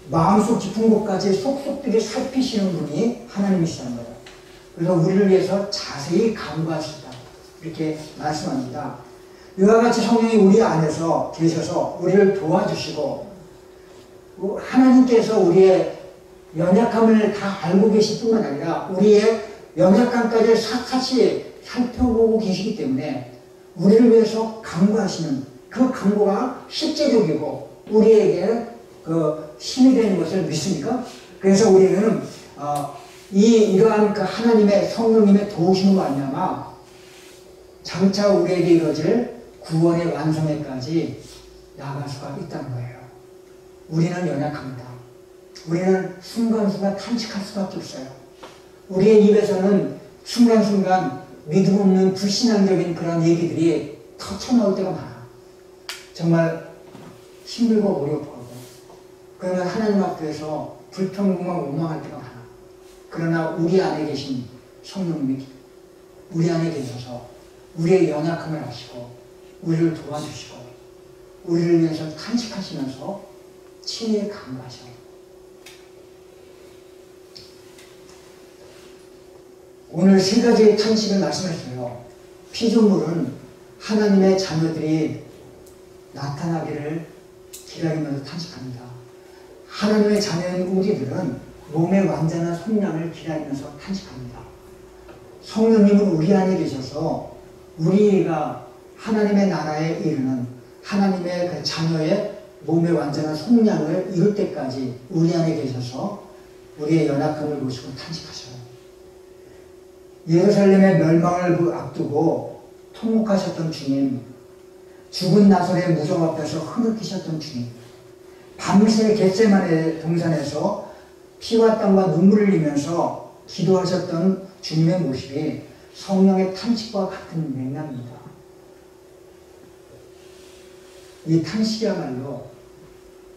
마음속 깊은 곳까지 속속들이 살피시는 분이 하나님이시라는 거예요. 그래서 우리를 위해서 자세히 간구하시다, 이렇게 말씀합니다. 이와 같이 성령이 우리 안에서 계셔서 우리를 도와주시고 하나님께서 우리의 연약함을 다 알고 계실 뿐만 아니라 우리의 연약함까지 샅샅이 살펴보고 계시기 때문에 우리를 위해서 간구하시는 그 간구가 실제적이고 우리에게 그 힘이 되는 것을 믿습니까? 그래서 우리는 이러한 그 하나님의 성령님의 도우심으로 말미암아 장차 우리에게 이루어질 구원의 완성에까지 나아갈 수가 있다는 거예요. 우리는 연약합니다. 우리는 순간순간 탄식할 수밖에 없어요. 우리의 입에서는 순간순간 믿음 없는 불신앙적인 그런 얘기들이 터쳐나올 때가 많아. 정말 힘들고 어렵고 그러면 하나님 앞에서 불평등만 원망할 때가 많아. 그러나 우리 안에 계신 성령님이 우리 안에 계셔서 우리의 연약함을 아시고 우리를 도와주시고 우리를 위해서 탄식하시면서 친히 간구하셔. 오늘 세 가지의 탄식을 말씀했어요. 피조물은 하나님의 자녀들이 나타나기를 기다리면서 탄식합니다. 하나님의 자녀인 우리들은 몸의 완전한 성량을 기다리면서 탄식합니다. 성령님은 우리 안에 계셔서 우리가 하나님의 나라에 이르는 하나님의 그 자녀의 몸의 완전한 속량을 이룰 때까지 우리 안에 계셔서 우리의 연약함을 보시고 탄식하셔요. 예루살렘의 멸망을 앞두고 통곡하셨던 주님, 죽은 나설의 무덤 앞에서 흐느끼셨던 주님, 밤새 겟세마네 동산에서 피와 땀과 눈물을 흘리면서 기도하셨던 주님의 모습이 성령의 탄식과 같은 맥락입니다. 이 탄식이야말로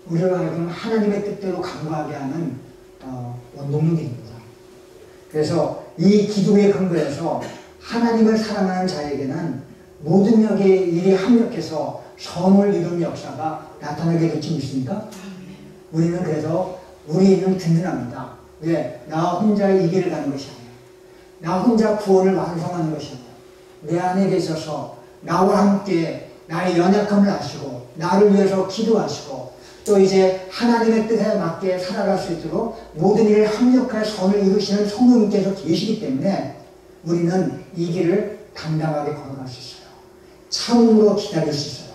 우리가 하여금 하나님의 뜻대로 간구하게 하는 원동력입니다. 그래서 이 기도의 근거에서 하나님을 사랑하는 자에게는 모든 일이 합력해서 선을 이루는 역사가 나타나게 될 줄 믿습니까? 우리는 그래서 우리는 든든합니다. 왜? 나 혼자 이 길을 가는 것이 아니에요. 나 혼자 구원을 완성하는 것이 아니에요. 내 안에 계셔서 나와 함께 나의 연약함을 아시고 나를 위해서 기도하시고 또 이제 하나님의 뜻에 맞게 살아갈 수 있도록 모든 일을 합력할 선을 이루시는 성령님께서 계시기 때문에 우리는 이 길을 당당하게 걸어갈 수 있어요. 참음으로 기다릴 수 있어요.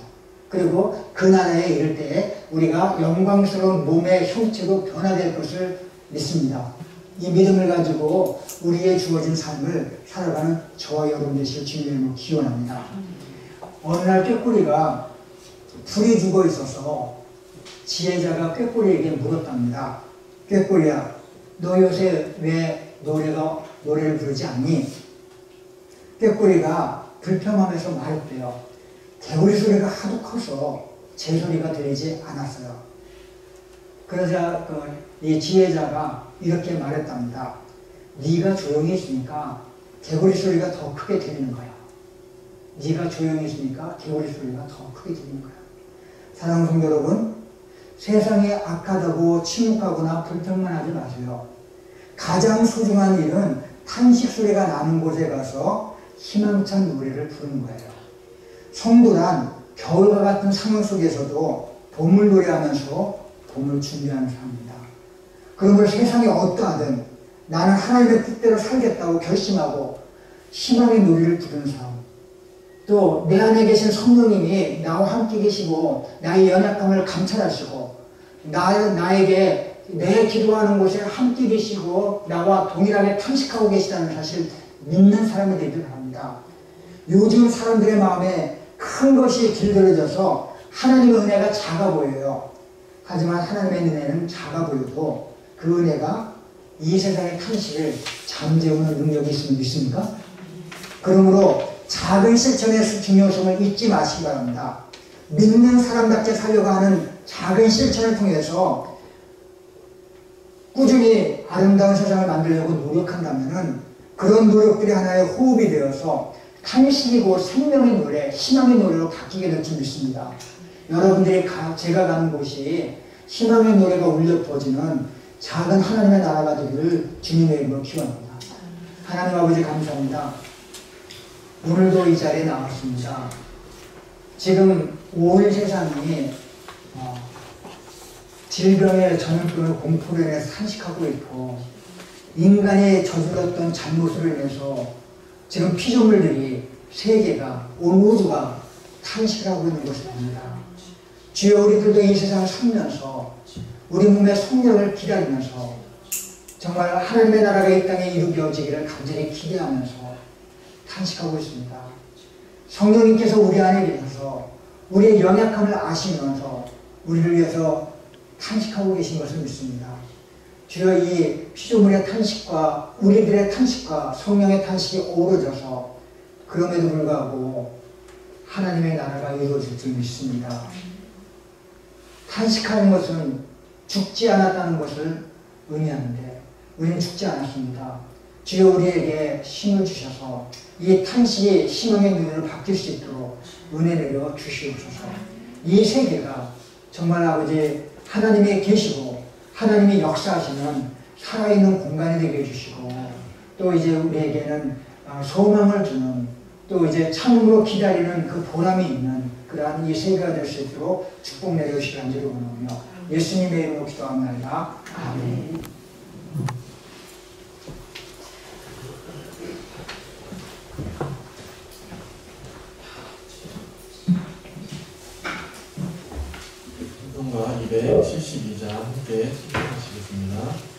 그리고 그 나라에 이를 때에 우리가 영광스러운 몸의 형체로 변화될 것을 믿습니다. 이 믿음을 가지고 우리의 주어진 삶을 살아가는 저와 여러분 되실 주님의 이름으로 기원합니다. 어느 날 꾀꼬리가 불이 죽어 있어서 지혜자가 꾀꼬리에게 물었답니다. 꾀꼬리야, 너 요새 왜 노래를 부르지 않니? 꾀꼬리가 불평하면서 말했대요. 개구리 소리가 하도 커서 제 소리가 들리지 않았어요. 그러자 이 지혜자가 이렇게 말했답니다. 네가 조용히 있으니까 개구리 소리가 더 크게 들리는 거야. 네가 조용히 있으니까 개구리 소리가 더 크게 들리는 거야. 사랑하는 성도 여러분, 세상에 악하다고 침묵하거나 불평만 하지 마세요. 가장 소중한 일은 탄식 소리가 나는 곳에 가서 희망찬 노래를 부르는 거예요. 성도란 겨울과 같은 상황 속에서도 봄을 노래하면서 봄을 준비하는 사람입니다. 그러므로 세상이 어떠하든 나는 하나님의 뜻대로 살겠다고 결심하고 희망의 노래를 부르는 사람, 또 내 안에 계신 성령님이 나와 함께 계시고 나의 연약함을 감찰하시고 나에게 내 기도하는 곳에 함께 계시고 나와 동일하게 탄식하고 계시다는 사실 믿는 사람이 되길 바랍니다. 요즘 사람들의 마음에 큰 것이 길들여져서 하나님의 은혜가 작아 보여요. 하지만 하나님의 은혜는 작아 보여도 그 은혜가 이 세상의 탄식을 잠재우는 능력이 있음을 믿습니까? 그러므로 작은 실천의 중요성을 잊지 마시기 바랍니다. 믿는 사람답게 살려고 하는 작은 실천을 통해서 꾸준히 아름다운 세상을 만들려고 노력한다면 그런 노력들이 하나의 호흡이 되어서 탄식이고 생명의 노래, 희망의 노래로 바뀌게 될 줄 믿습니다. 여러분들이 제가 가는 곳이 희망의 노래가 울려 퍼지는 작은 하나님의 나라가 되기를 주님의 이름으로 기원합니다. 하나님 아버지 감사합니다. 오늘도 이 자리에 나왔습니다. 지금 온 세상이 질병의 전염병의 공포로 인해서 탄식하고 있고 인간이 저질렀던 잘못으로 인해서 지금 피조물들이 세계가 온 우주가 탄식을 하고 있는 것입니다. 주여 우리들도 이 세상을 살면서 우리 몸의 성령을 기다리면서 정말 하나님의 나라가 이 땅에 이루어지기를 간절히 기대하면서 탄식하고 있습니다. 성령님께서 우리 안에 계셔서 우리의 연약함을 아시면서 우리를 위해서 탄식하고 계신 것을 믿습니다. 주여 이 피조물의 탄식과 우리들의 탄식과 성령의 탄식이 어우러져서 그럼에도 불구하고 하나님의 나라가 이루어질 줄 믿습니다. 탄식하는 것은 죽지 않았다는 것을 의미하는데 우리는 죽지 않았습니다. 주여 우리에게 힘을 주셔서 이 탄식이 희망의 눈으로 바뀔 수 있도록 은혜 내려 주시옵소서. 이 세계가 정말 아버지 하나님이 계시고 하나님이 역사하시는 살아있는 공간이 되게 해주시고 또 이제 우리에게는 소망을 주는 또 이제 참으로 기다리는 그 보람이 있는 그러한 이 세계가 될 수 있도록 축복 내려주시기 간절히 원하며 예수님의 이름으로 기도합니다. 아멘. 찬송가 272장 함께 하시겠습니다.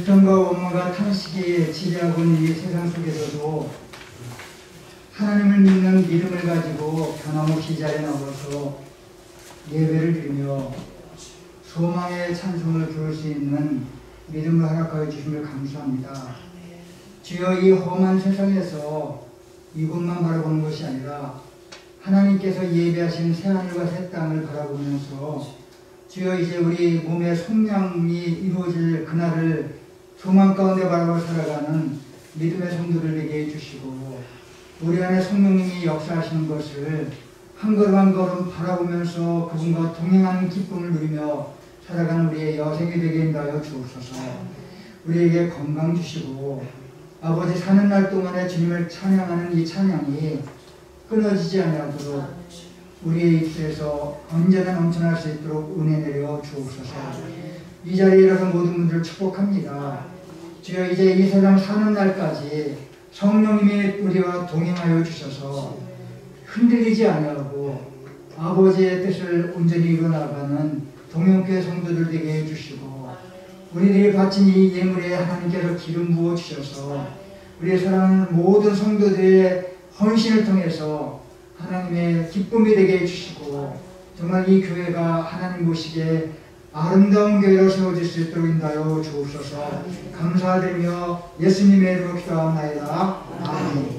고통과 원망과 탄식이 지배하고 있는 이 세상 속에서도 하나님을 믿는 믿음을 가지고 변함없이 이 자리에 나와서 예배를 드리며 소망의 찬송을 부를 수 있는 믿음을 허락하여 주심을 감사합니다. 주여, 이 험한 세상에서 이곳만 바라보는 것이 아니라 하나님께서 예배하신 새하늘과 새 땅을 바라보면서 주여, 이제 우리 몸의 속량이 이루어질 그날을 소망 가운데 바라보고 살아가는 믿음의 성도들 되게 해주시고, 우리 안에 성령님이 역사하시는 것을 한 걸음 한 걸음 바라보면서 그분과 동행하는 기쁨을 누리며 살아가는 우리의 여생이 되게 인도하여 주옵소서. 우리에게 건강 주시고, 아버지 사는 날 동안에 주님을 찬양하는 이 찬양이 끊어지지 않도록 우리의 입술에서 언제나 넘쳐날 수 있도록 은혜 내려 주옵소서. 이 자리에 일어서 모든 분들을 축복합니다. 주여, 이제 이 세상 사는 날까지 성령님이 우리와 동행하여 주셔서 흔들리지 아니하고 아버지의 뜻을 온전히 이루어나가는 동영교회 성도들 되게 해주시고, 우리들이 바친 이 예물에 하나님께서 기름 부어 주셔서 우리의 사랑하는 모든 성도들의 헌신을 통해서 하나님의 기쁨이 되게 해주시고, 정말 이 교회가 하나님 보시기에 아름다운 교회로 세워질 수 있도록 인도하여 주옵소서. 감사드리며 예수님의 이름으로 기도하옵나이다. 아멘.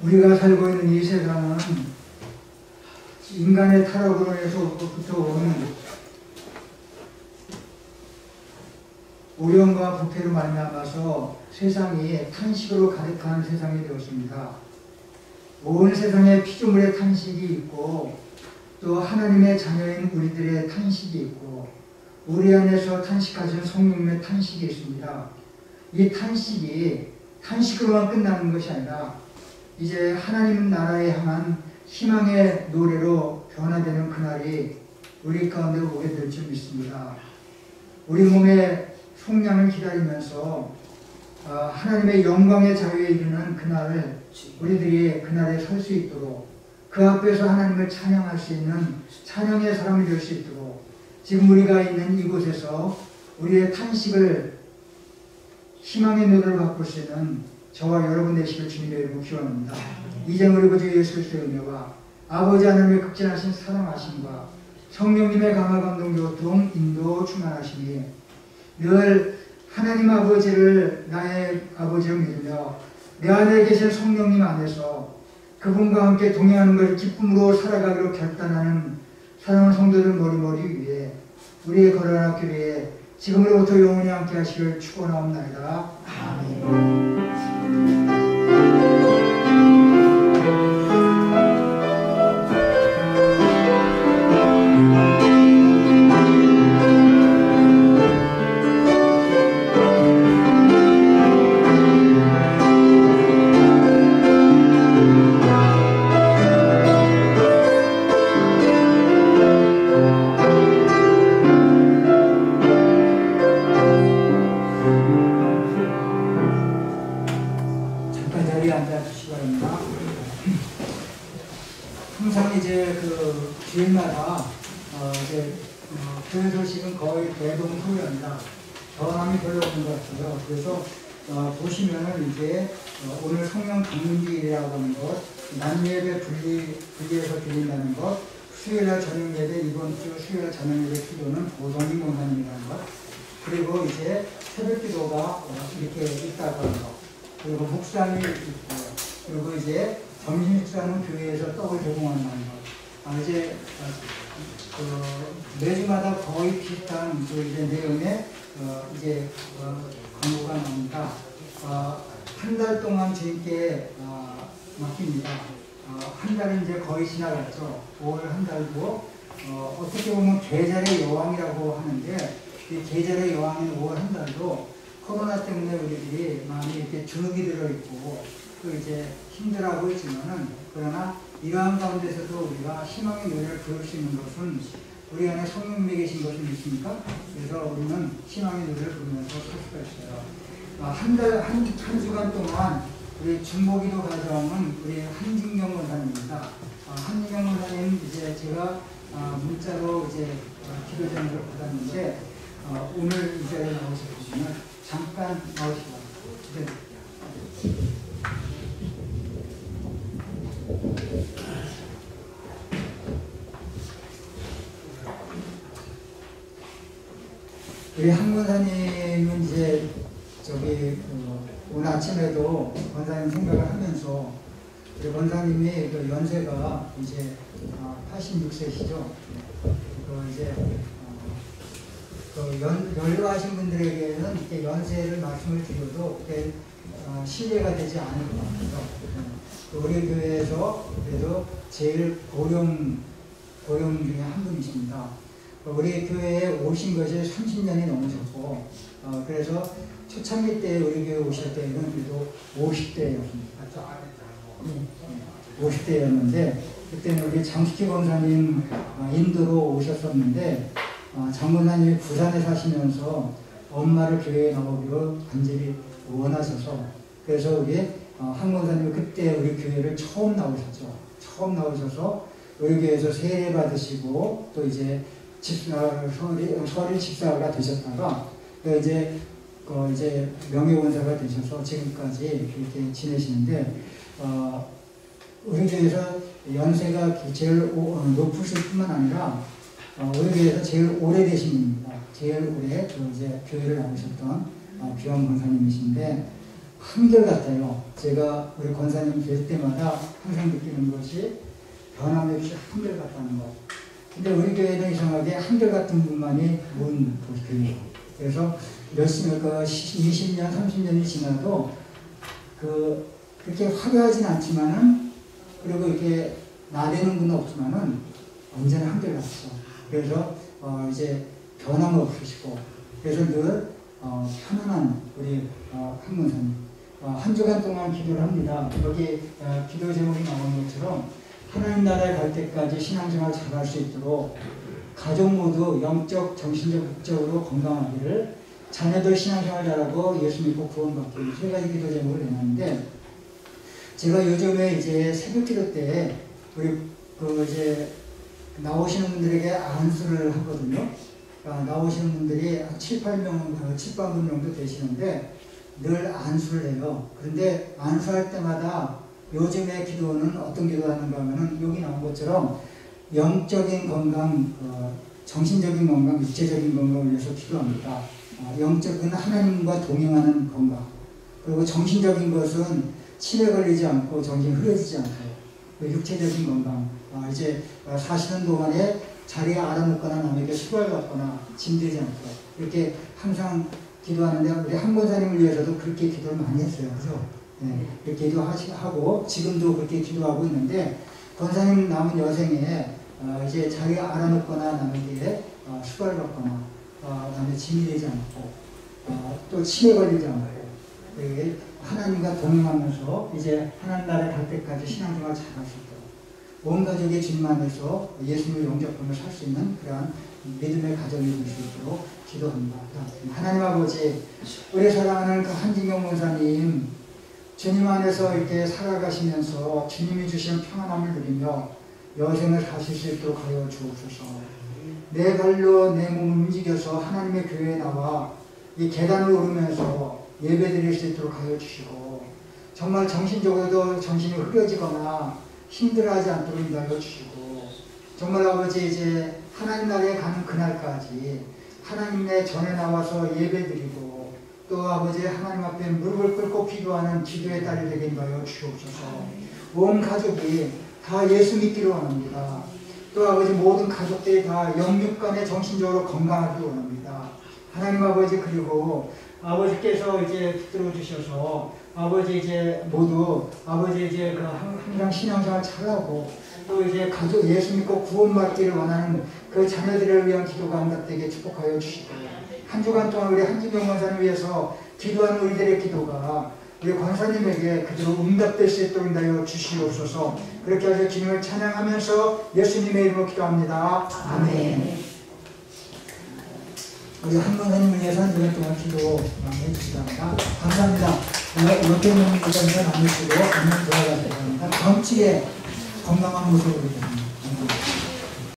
우리가 살고 있는 이 세상은 인간의 타락으로 해서부터 온 오염과 부패로 말미암아서 세상이 탄식으로 가득한 세상이 되었습니다. 온 세상에 피조물의 탄식이 있고 또 하나님의 자녀인 우리들의 탄식이 있고 우리 안에서 탄식하시는 성령님의 탄식이 있습니다. 이 탄식이 탄식으로만 끝나는 것이 아니라 이제 하나님 나라에 향한 희망의 노래로 변화되는 그날이 우리 가운데 오게 될 줄 믿습니다. 우리 몸의 속량을 기다리면서 하나님의 영광의 자유에 이르는 그날을 우리들이 그날에 설 수 있도록 그 앞에서 하나님을 찬양할 수 있는 찬양의 사람이 될 수 있도록 지금 우리가 있는 이곳에서 우리의 탄식을 희망의 노래로 바꿀 수 있는 저와 여러분 되시길 주님의 이름으로 기원합니다. 이젠 우리 구주 예수 그리스도의 은혜와 아버지 하나님의 극진하신 사랑하심과 성령님의 강화 감동 교통 인도 충만하심이 늘 하나님 아버지를 나의 아버지로 믿으며 내 안에 계신 성령님 안에서 그분과 함께 동행하는 것을 기쁨으로 살아가기로 결단하는 사랑하는 성도들 머리머리 위에 우리의 거룩한 교회에 지금으로부터 영원히 함께 하시길 축원하옵나이다. 아멘. 교회 소식은 거의 대동소이합니다. 전함이 별로 없는 것 같아요. 그래서 보시면은 이제 오늘 성령 강림주일이라고 하는 것, 난예배 분리해서 드린다는 것, 수요일날 저녁예배, 이번 주 수요일 저녁예배 기도는 고성민 권사님이라는 것, 그리고 이제 새벽기도가 이렇게 있다고 하는 것, 그리고 묵상이 있고, 그리고 이제 점심 식사는 교회에서 떡을 제공한다는 것. 이제 매주마다 거의 비슷한 이제 내용의 이제 광고가 나옵니다. 한 달 동안 주님께 맡깁니다. 한 달은 이제 거의 지나갔죠. 5월 한 달도 어떻게 보면 계절의 여왕이라고 하는데 이 계절의 여왕인 5월 한 달도 코로나 때문에 우리들이 많이 이렇게 주눅이 들어있고 또 이제 힘들어하고 있지만은 그러나 이러한 가운데서도 우리가 희망의 노래를 부를 수 있는 것은 우리 안에 성령님이 계신 것을 믿습니까? 그래서 우리는 희망의 노래를 부르면서 살 수가 있어요. 한 주간 동안 우리 중보기도 가져오는 우리 한진경 원사님입니다. 한진경 원사님 이제 제가 문자로 이제 기도 제목을 받았는데 오늘 이 자리에 나오셨으면 잠깐 나오시기 바랍니다. 우리 한 권사님은 이제 오늘 아침에도 권사님 생각을 하면서 우리 권사님이 연세가 이제 86세시죠. 이제 연로하신 분들에게는 이렇게 연세를 말씀을 드려도 그게 신뢰가 되지 않을 것 같아요. 우리 교회에서 그래도 제일 고령 중에 한 분이십니다. 우리 교회에 오신 것이 30년이 넘으셨고, 그래서 초창기 때 우리 교회 오실 때는 그래도 50대였습니다. 50대였는데, 그때는 우리 장숙희 권사님 인도로 오셨었는데, 장 권사님이 부산에 사시면서 엄마를 교회에 나오기로 간절히 원하셔서, 그래서 우리 한 권사님이 그때 우리 교회를 처음 나오셨죠. 처음 나오셔서 우리 교회에서 세례 받으시고, 또 이제 서리 집사가 되셨다가 이제 명예원사가 되셔서 지금까지 이렇게 지내시는데 우리 교회에서 연세가 제일 높으실 뿐만 아니라 우리 교회에서 제일 오래되신 분입니다. 제일 오래 이제 교회를 나오셨던 비원 권사님이신데 한결같아요. 제가 우리 권사님 뵐 때마다 항상 느끼는 것이 변함이 없이 한결같다는 것. 근데 우리 교회는 이상하게 한결같은 분만이 온 교회예요. 그래서 20년, 30년이 지나도 그렇게 화려하진 않지만은 그리고 이렇게 나대는 분은 없지만은 언제나 한결같죠. 그래서 이제 변함없으시고 그래서 늘 편안한 우리 한 권사님 한 주간 동안 기도를 합니다. 여기 기도 제목이 나오는 것처럼 하나님 나라에 갈 때까지 신앙생활 잘할 수 있도록 가족 모두 영적, 정신적, 육적으로 건강하기를 자녀들 신앙생활 잘하고 예수 믿고 구원받기 세 가지 기도 제목을 내놨는데 제가 요즘에 이제 새벽기도 때 우리 이제 나오시는 분들에게 안수를 하거든요. 나오시는 분들이 한 7, 8명, 7, 8명 정도 되시는데 늘 안수를 해요. 그런데 안수할 때마다 요즘의 기도는 어떤 기도하는가 하면은 여기 나온 것처럼 영적인 건강, 정신적인 건강, 육체적인 건강을 위해서 기도합니다. 영적인 하나님과 동행하는 건강. 그리고 정신적인 것은 치매 걸리지 않고 정신이 흐려지지 않고 육체적인 건강. 이제 사시는 동안에 자리에 알아놓거나 남에게 수발받거나 짐들지 않고 이렇게 항상 기도하는데 우리 한 권사님을 위해서도 그렇게 기도를 많이 했어요. 그죠? 네, 그렇게 기도하고 지금도 그렇게 기도하고 있는데 권사님 남은 여생에 이제 자리에 알아놓거나 남에게 수발받거나 남의 짐이 되지 않고 또 치매 걸리지 않고 하나님과 동행하면서 이제 하나님 나라에 갈 때까지 신앙생활 잘할 수 있도록 온 가족의 집만해서 예수님을 영접하며 살 수 있는 그러한 믿음의 가정이 될 수 있도록 기도합니다. 하나님 아버지, 우리 사랑하는 그 한진경 목사님 주님 안에서 이렇게 살아가시면서 주님이 주시는 평안함을 누리며 여생을 사실 수 있도록 하여 주옵소서. 내 발로 내 몸을 움직여서 하나님의 교회에 나와 이 계단을 오르면서 예배드릴 수 있도록 하여 주시고 정말 정신적으로도 정신이 흐려지거나 힘들어하지 않도록 인도하여 주시고 정말 아버지 이제 하나님 나라에 가는 그날까지 하나님의 전에 나와서 예배드리고 또 아버지 하나님 앞에 무릎을 꿇고 기도하는 기도의 딸이 되게 인도하여 주옵소서. 온 가족이 다 예수 믿기를 원합니다. 또 아버지 모든 가족들이 다 영육간에 정신적으로 건강하기를 원합니다. 하나님 아버지 그리고 아버지께서 이제 붙들어 주셔서 아버지 이제 모두 아버지 이제 항상 신앙생활 잘하고 또 이제 가족 예수 믿고 구원받기를 원하는 그 자녀들을 위한 기도가 응답되게 축복하여 주시고 한 주간 동안 우리 한진경 권사님을 위해서 기도하는 우리들의 기도가 우리 권사님에게 그대로 응답될 수 있도록 인도하여 주시옵소서. 그렇게 해서 주님을 찬양하면서 예수님의 이름으로 기도합니다. 아멘. 우리 한 권사님을 위해서 한 주간 동안 기도 해주시기 바랍니다. 감사합니다. 이렇게 있는 분들과 나누시고 안녕 돌아가셔야 합니다. 다음 주에 건강한 모습으로 됩니다.